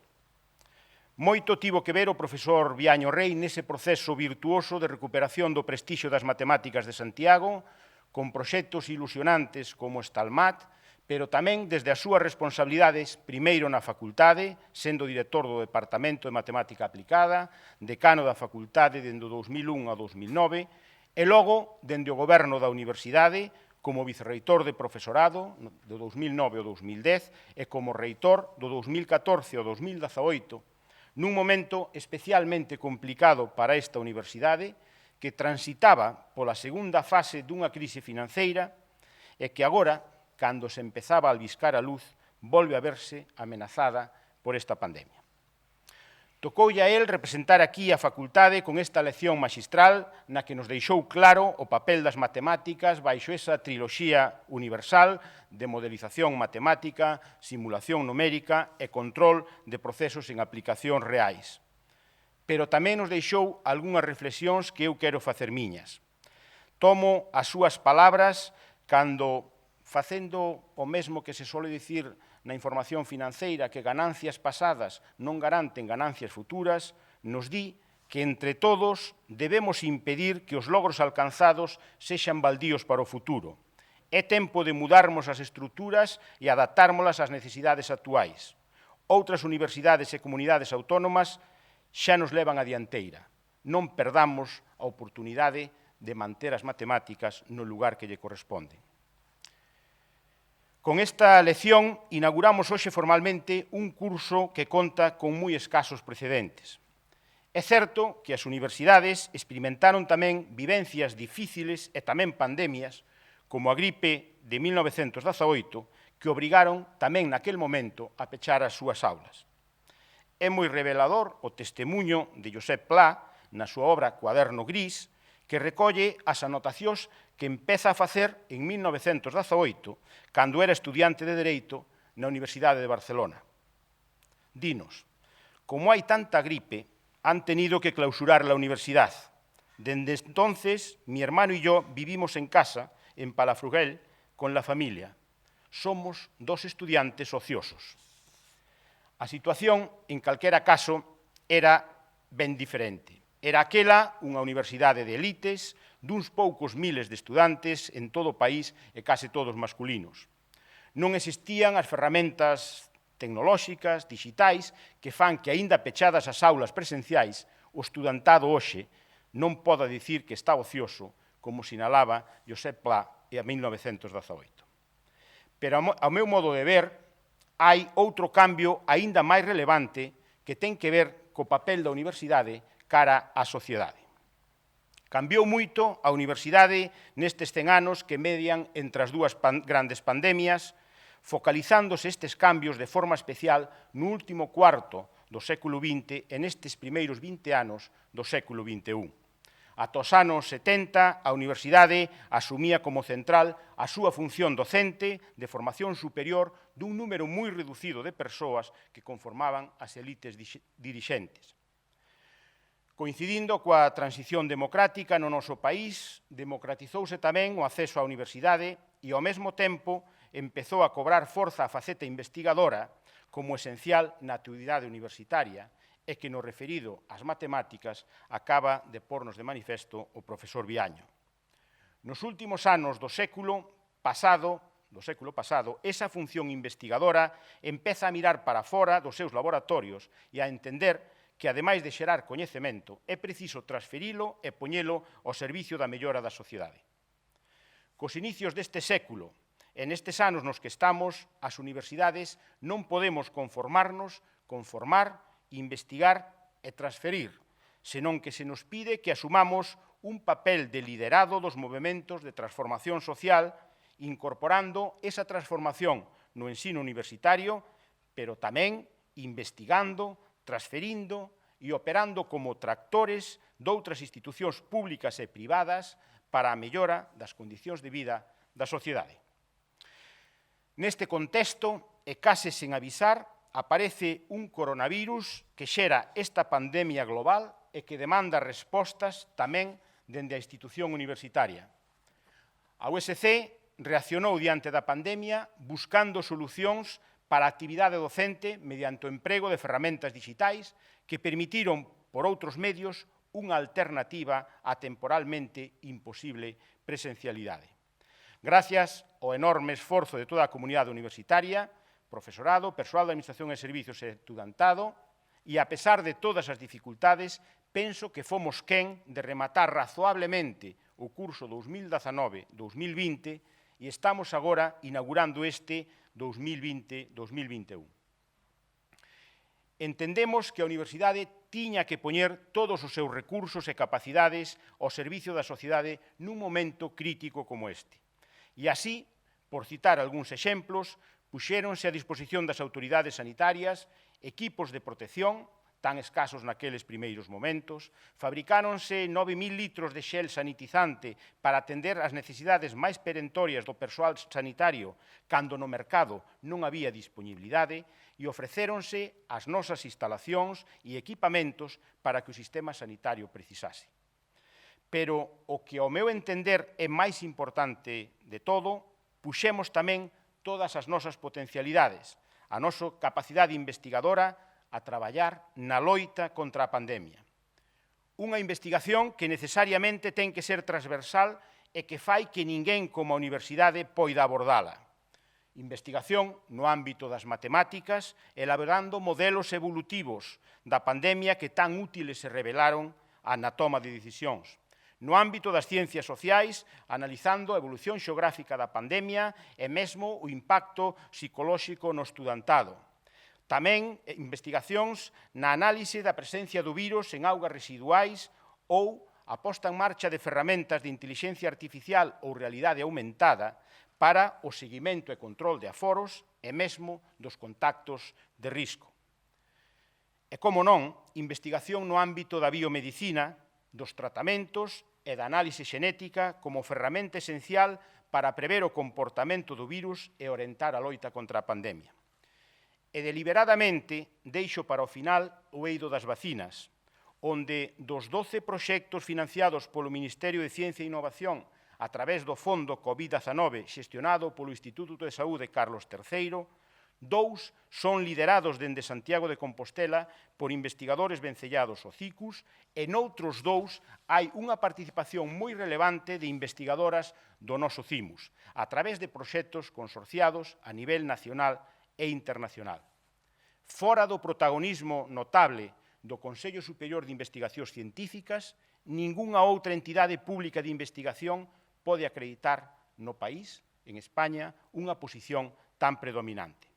Moito tivo que ver o profesor Viaño Rei nese proceso virtuoso de recuperación do prestixio das matemáticas de Santiago, con proxectos ilusionantes como Stalmat, pero tamén desde as súas responsabilidades, primeiro na facultade, sendo director do Departamento de Matemática Aplicada, decano da facultade dende o 2001 a 2009, e logo dende o goberno da universidade, como vicerreitor de profesorado do 2009 ao 2010 e como reitor do 2014 ao 2018, nun momento especialmente complicado para esta universidade, que transitaba pola segunda fase dunha crise financeira e que agora, cando se empezaba a albiscar a luz, volve a verse amenazada por esta pandemia. Tocoulle a él representar aquí a facultade con esta lección maxistral na que nos deixou claro o papel das matemáticas baixo esa triloxía universal de modelización matemática, simulación numérica e control de procesos en aplicacións reais. Pero tamén nos deixou algunhas reflexións que eu quero facer miñas. Tomo as súas palabras cando, facendo o mesmo que se suele dicir na información financeira, que ganancias pasadas non garanten ganancias futuras, nos di que entre todos debemos impedir que os logros alcanzados sexan baldíos para o futuro. É tempo de mudarmos as estruturas e adaptármolas ás necesidades actuais. Outras universidades e comunidades autónomas xa nos levan a dianteira. Non perdamos a oportunidade de manter as matemáticas no lugar que lle corresponde. Con esta lección inauguramos hoxe formalmente un curso que conta con moi escasos precedentes. É certo que as universidades experimentaron tamén vivencias difíciles e tamén pandemias, como a gripe de 1918, que obrigaron tamén naquel momento a pechar as súas aulas. É moi revelador o testemuño de Josep Pla na súa obra Cuaderno Gris, que recolle as anotacións que empeza a facer en 1918, cando era estudiante de Dereito na Universidade de Barcelona. Dinos, como hai tanta gripe, han tenido que clausurar la universidad. Desde entonces, mi hermano y yo vivimos en casa, en Palafrugell, con la familia. Somos dos estudiantes ociosos. A situación, en calquera caso, era ben diferente. Era aquela unha universidade de elites, duns poucos miles de estudantes en todo o país e case todos masculinos. Non existían as ferramentas tecnolóxicas, digitais, que fan que, aínda pechadas as aulas presenciais, o estudantado hoxe non poda dicir que está ocioso, como sinalaba Josep Pla en 1918. Pero, ao meu modo de ver, hai outro cambio aínda máis relevante que ten que ver co papel da universidade cara á sociedade. Cambiou moito a universidade nestes 100 anos que median entre as dúas grandes pandemias, focalizándose estes cambios de forma especial no último cuarto do século XX e nestes primeiros 20 anos do século XXI. Ata os anos 70, a universidade asumía como central a súa función docente de formación superior dun número moi reducido de persoas que conformaban as elites dirixentes. Coincidindo coa transición democrática no noso país, democratizouse tamén o acceso á universidade e, ao mesmo tempo, empezou a cobrar forza a faceta investigadora como esencial na actividade universitaria e que, no referido ás matemáticas, acaba de pornos de manifesto o profesor Viaño. Nos últimos anos do século pasado, esa función investigadora empeza a mirar para fora dos seus laboratorios e a entender que, ademais de xerar coñecemento, é preciso transferilo e poñelo ao servicio da mellora da sociedade. Cos inicios deste século, e nestes anos nos que estamos, as universidades non podemos conformarnos con formar, investigar e transferir, senón que se nos pide que asumamos un papel de liderado dos movementos de transformación social, incorporando esa transformación no ensino universitario, pero tamén investigando, transferindo e operando como tractores doutras institucións públicas e privadas para a mellora das condicións de vida da sociedade. Neste contexto, e case sen avisar, aparece un coronavirus que xera esta pandemia global e que demanda respostas tamén dende a institución universitaria. A USC reaccionou diante da pandemia buscando solucións para a actividade docente mediante o emprego de ferramentas digitais que permitiron, por outros medios, unha alternativa á temporalmente imposible presencialidade. Gracias ao enorme esforzo de toda a comunidade universitaria, profesorado, persoal da Administración e Servicios e estudantado, e a pesar de todas as dificultades, penso que fomos quen de rematar razoablemente o curso 2019-2020 e estamos agora inaugurando este 2020-2021. Entendemos que a universidade tiña que poñer todos os seus recursos e capacidades ao servicio da sociedade nun momento crítico como este. E así, por citar algúns exemplos, puxéronse a disposición das autoridades sanitarias equipos de protección, tan escasos naqueles primeiros momentos, fabricáronse 9.000 litros de xel sanitizante para atender as necesidades máis perentorias do persoal sanitario cando no mercado non había disponibilidade e ofrecéronse as nosas instalacións e equipamentos para que o sistema sanitario precisase. Pero o que ao meu entender é máis importante de todo, puxemos tamén todas as nosas potencialidades, a nosa capacidade investigadora a traballar na loita contra a pandemia. Unha investigación que necesariamente ten que ser transversal e que fai que ninguén como a universidade poida abordala. Investigación no ámbito das matemáticas, elaborando modelos evolutivos da pandemia que tan útiles se revelaron na toma de decisións. No ámbito das ciencias sociais, analizando a evolución xeográfica da pandemia e mesmo o impacto psicolóxico no estudantado. Tamén investigacións na análise da presencia do virus en augas residuais ou a posta en marcha de ferramentas de intelixencia artificial ou realidade aumentada para o seguimento e control de aforos e mesmo dos contactos de risco. E, como non, investigación no ámbito da biomedicina, dos tratamentos e da análise xenética como ferramenta esencial para prever o comportamento do virus e orientar a loita contra a pandemia. E deliberadamente deixo para o final o eido das vacinas, onde dos 12 proxectos financiados polo Ministerio de Ciencia e Innovación a través do Fondo COVID-19 xestionado polo Instituto de Saúde Carlos III, 2 son liderados dende Santiago de Compostela por investigadores vencellados o CICUS e noutros 2 hai unha participación moi relevante de investigadoras do noso CIMUS a través de proxectos consorciados a nivel nacional e internacional. Fora do protagonismo notable do Consello Superior de Investigacións Científicas, ningunha outra entidade pública de investigación pode acreditar no país, en España, unha posición tan predominante.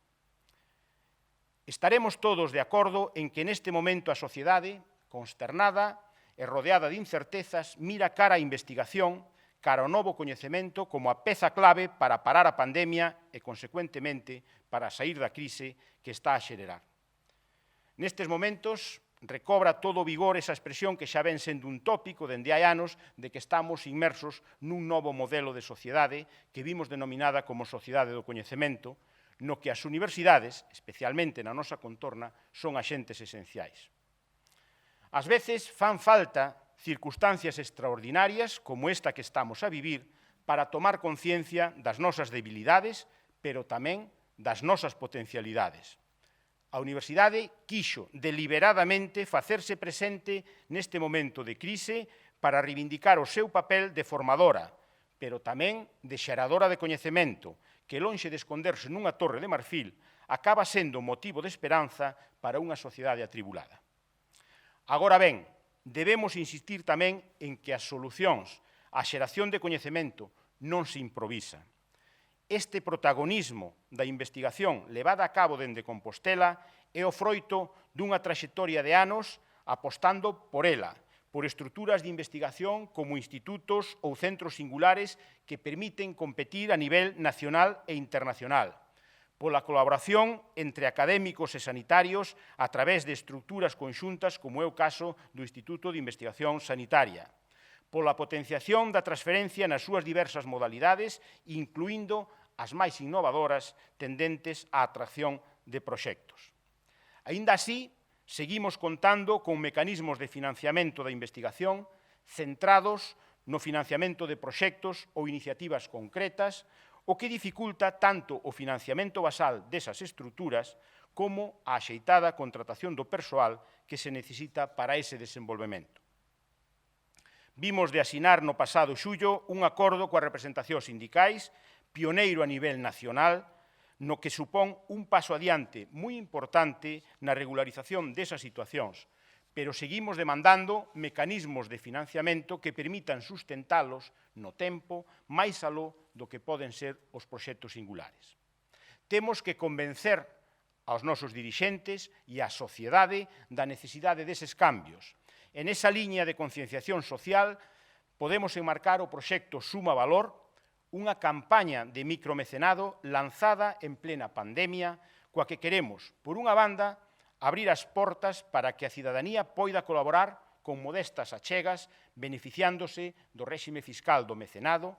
Estaremos todos de acordo en que neste momento a sociedade, consternada e rodeada de incertezas, mira cara á investigación, cara ao novo coñecemento como a peza clave para parar a pandemia e, consecuentemente, para sair da crise que está a xererar. Nestes momentos, recobra todo o vigor esa expresión que xa ven sendo un tópico dende hai anos de que estamos inmersos nun novo modelo de sociedade que vimos denominada como sociedade do coñecemento, no que as universidades, especialmente na nosa contorna, son axentes esenciais. Ás veces fan falta circunstancias extraordinarias como esta que estamos a vivir para tomar conciencia das nosas debilidades, pero tamén das nosas potencialidades. A universidade quixo deliberadamente facerse presente neste momento de crise para reivindicar o seu papel de formadora, pero tamén de xeradora de coñecemento, que lonxe de esconderse nunha torre de marfil, acaba sendo motivo de esperanza para unha sociedade atribulada. Agora ben, debemos insistir tamén en que as solucións á xeración de coñecemento non se improvisa. Este protagonismo da investigación levada a cabo dende Compostela é o froito dunha traxectoria de anos apostando por ela, por estruturas de investigación como institutos ou centros singulares que permiten competir a nivel nacional e internacional, pola colaboración entre académicos e sanitarios a través de estruturas conxuntas como é o caso do Instituto de Investigación Sanitaria, pola potenciación da transferencia nas súas diversas modalidades, incluindo as máis innovadoras tendentes á atracción de proxectos. Aínda así, seguimos contando con mecanismos de financiamento da investigación centrados no financiamento de proxectos ou iniciativas concretas, o que dificulta tanto o financiamento basal desas estruturas como a axeitada contratación do persoal que se necesita para ese desenvolvemento. Vimos de asinar no pasado xullo un acordo coas representacións sindicais, pioneiro a nivel nacional, no que supón un paso adiante moi importante na regularización desas situacións, pero seguimos demandando mecanismos de financiamento que permitan sustentalos no tempo máis aló do que poden ser os proxectos singulares. Temos que convencer aos nosos dirixentes e á sociedade da necesidade deses cambios. En esa liña de concienciación social podemos enmarcar o proxecto Suma Valor, unha campaña de micromecenado lanzada en plena pandemia, coa que queremos, por unha banda, abrir as portas para que a cidadanía poida colaborar con modestas achegas, beneficiándose do réxime fiscal do mecenado,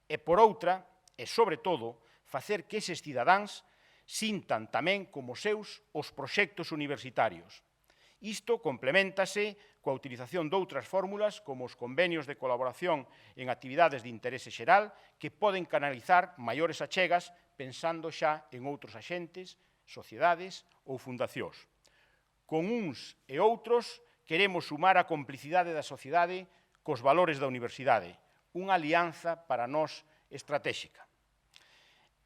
e, por outra, e sobre todo, facer que eses cidadáns sintan tamén como seus os proxectos universitarios. Isto complementase coa utilización doutras fórmulas como os convenios de colaboración en actividades de interese xeral que poden canalizar maiores achegas pensando xa en outros axentes, sociedades ou fundacións. Con uns e outros queremos sumar a complicidade da sociedade cos valores da universidade, unha alianza para nós estratéxica.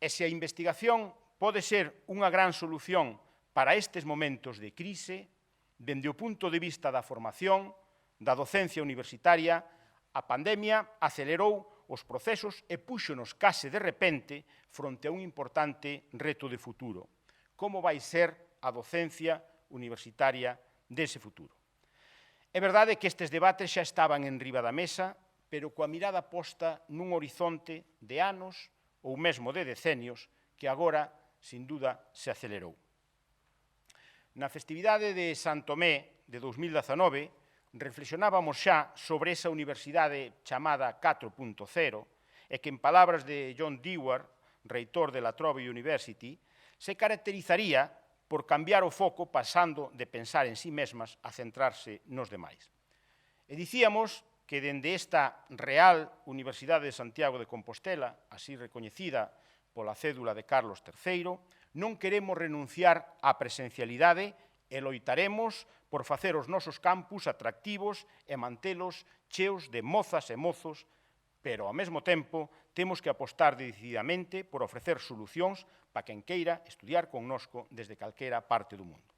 E se a investigación pode ser unha gran solución para estes momentos de crise, dende o punto de vista da formación, da docencia universitaria, a pandemia acelerou os procesos e púxonos case de repente fronte a un importante reto de futuro. Como vai ser a docencia universitaria dese futuro? É verdade que estes debates xa estaban en riba da mesa, pero coa mirada posta nun horizonte de anos ou mesmo de decenios que agora, sin duda, se acelerou. Na festividade de San Tomé de 2019, reflexionábamos xa sobre esa universidade chamada 4.0 e que, en palabras de John Dewar, reitor de La Trobe University, se caracterizaría por cambiar o foco pasando de pensar en sí mesmas a centrarse nos demais. E dicíamos que dende esta Real Universidade de Santiago de Compostela, así recoñecida pola cédula de Carlos III, non queremos renunciar á presencialidade e loitaremos por facer os nosos campus atractivos e mantelos cheos de mozas e mozos, pero, ao mesmo tempo, temos que apostar decididamente por ofrecer solucións para quen queira estudiar connosco desde calquera parte do mundo.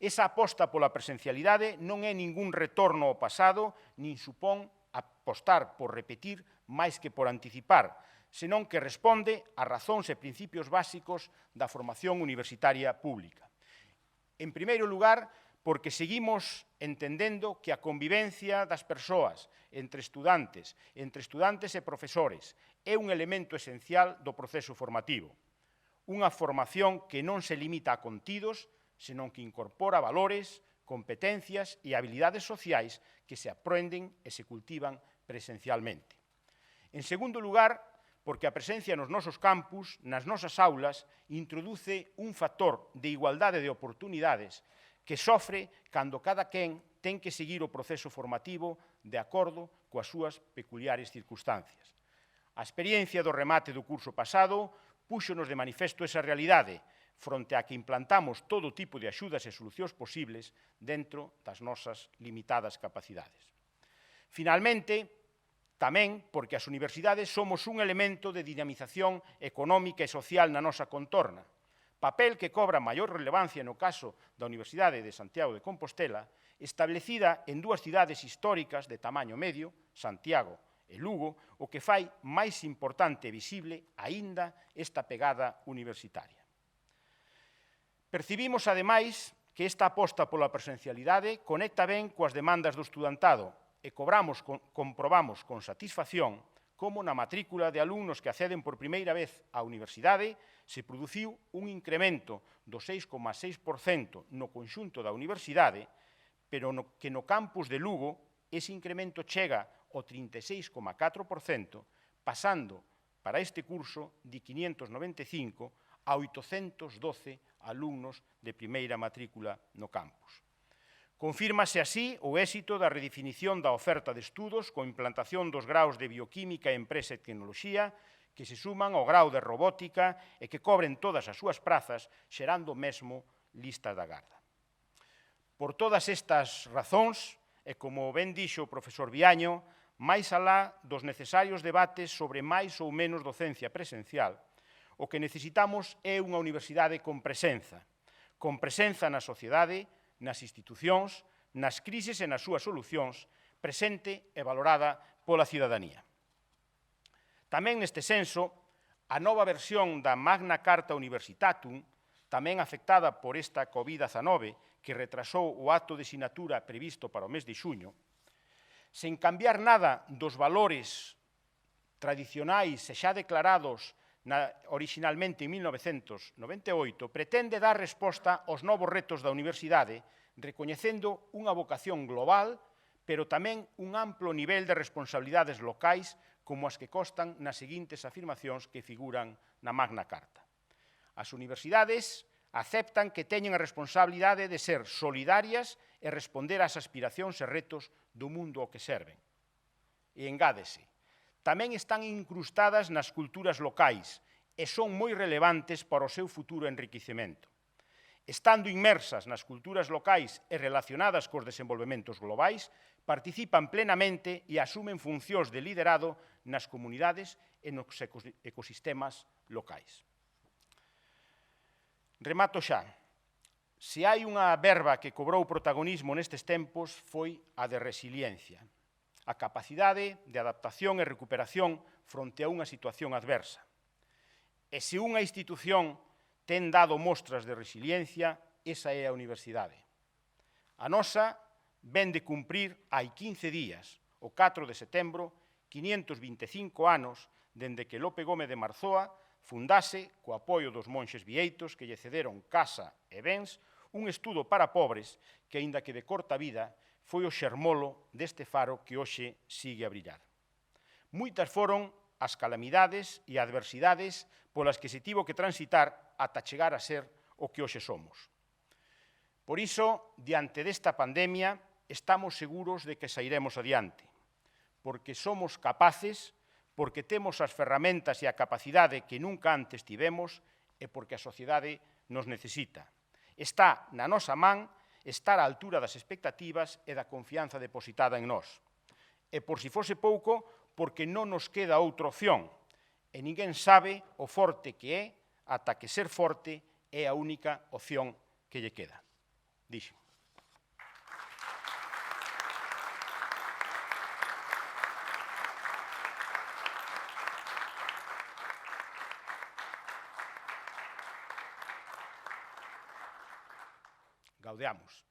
Esa aposta pola presencialidade non é ningún retorno ao pasado, nin supón apostar por repetir máis que por anticipar, senón que responde a razóns e principios básicos da formación universitaria pública. En primeiro lugar, porque seguimos entendendo que a convivencia das persoas entre estudantes e profesores é un elemento esencial do proceso formativo. Unha formación que non se limita a contidos, senón que incorpora valores, competencias e habilidades sociais que se aprenden e se cultivan presencialmente. En segundo lugar, porque a presencia nos nosos campus, nas nosas aulas, introduce un factor de igualdade de oportunidades que sofre cando cada quen ten que seguir o proceso formativo de acordo coas súas peculiares circunstancias. A experiencia do remate do curso pasado púxonos de manifesto esa realidade, fronte a que implantamos todo tipo de axudas e solucións posibles dentro das nosas limitadas capacidades. Finalmente, tamén porque as universidades somos un elemento de dinamización económica e social na nosa contorna, papel que cobra maior relevancia no caso da Universidade de Santiago de Compostela, establecida en dúas cidades históricas de tamaño medio, Santiago e Lugo, o que fai máis importante e visible aínda esta pegada universitaria. Percibimos, ademais, que esta aposta pola presencialidade conecta ben coas demandas do estudantado, e comprobamos con satisfacción como na matrícula de alumnos que acceden por primeira vez á universidade se produciu un incremento do 6,6% no conxunto da universidade, pero que no campus de Lugo ese incremento chega ao 36,4%, pasando para este curso de 595 a 812 alumnos de primeira matrícula no campus. Confírmase así o éxito da redefinición da oferta de estudos coa implantación dos graus de Bioquímica, Empresa e Tecnoloxía, que se suman ao grau de Robótica e que cobren todas as súas prazas, xerando mesmo listas de agarda. Por todas estas razóns, e como ben dixo o profesor Viaño, máis alá dos necesarios debates sobre máis ou menos docencia presencial, o que necesitamos é unha universidade con presenza na sociedade, nas institucións, nas crises e nas súas solucións, presente e valorada pola cidadanía. Tamén neste senso, a nova versión da Magna Carta Universitatum, tamén afectada por esta COVID-19, que retrasou o acto de sinatura previsto para o mes de xuño, sen cambiar nada dos valores tradicionais e xa declarados originalmente en 1998, pretende dar resposta aos novos retos da universidade, recoñecendo unha vocación global, pero tamén un amplo nivel de responsabilidades locais, como as que constan nas seguintes afirmacións que figuran na Magna Carta. As universidades aceptan que teñen a responsabilidade de ser solidarias e responder ás aspiracións e retos do mundo ao que serven. E engádese, tamén están incrustadas nas culturas locais e son moi relevantes para o seu futuro enriquecemento. Estando inmersas nas culturas locais e relacionadas cos desenvolvementos globais, participan plenamente e asumen funcións de liderado nas comunidades e nos ecosistemas locais. Remato xa. Se hai unha verba que cobrou protagonismo nestes tempos foi a de resiliencia, a capacidade de adaptación e recuperación fronte a unha situación adversa. E se unha institución ten dado mostras de resiliencia, esa é a universidade. A nosa ven de cumprir hai 15 días, o 4 de setembro, 525 anos dende que Lope Gómez de Marzoa fundase, co apoio dos monxes vieitos que lle cederon casa e bens, un estudo para pobres que, aínda que de corta vida, foi o xermolo deste faro que hoxe sigue a brillar. Moitas foron as calamidades e adversidades polas que se tivo que transitar ata chegar a ser o que hoxe somos. Por iso, diante desta pandemia, estamos seguros de que sairemos adiante, porque somos capaces, porque temos as ferramentas e a capacidade que nunca antes tivemos e porque a sociedade nos necesita. Está na nosa man estar á altura das expectativas e da confianza depositada en nós. E por si fose pouco, porque non nos queda outra opción, e ninguén sabe o forte que é, ata que ser forte é a única opción que lle queda. Dixo. Gaudeamos.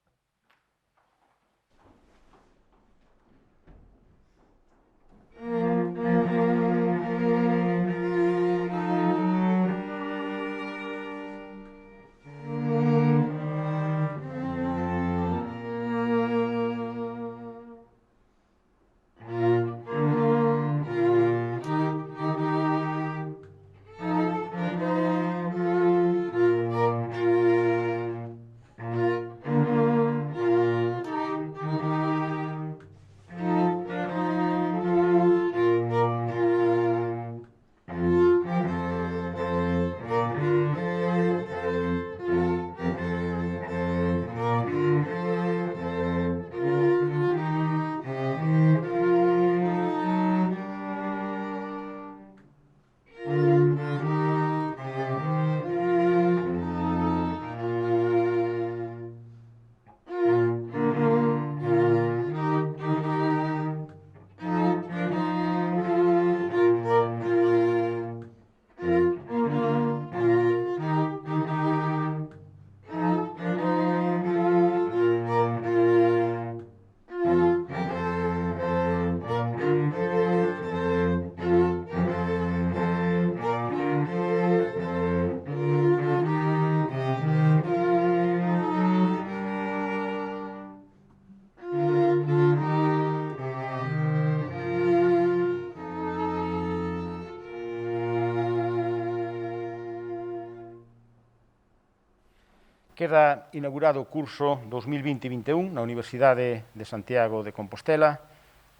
Queda inaugurado o curso 2020-21 na Universidade de Santiago de Compostela.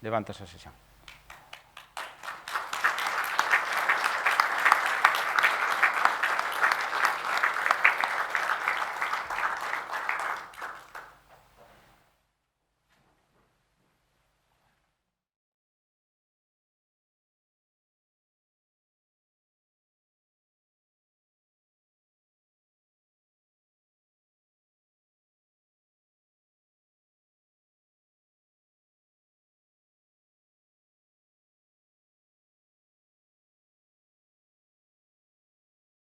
Levántase a sesión.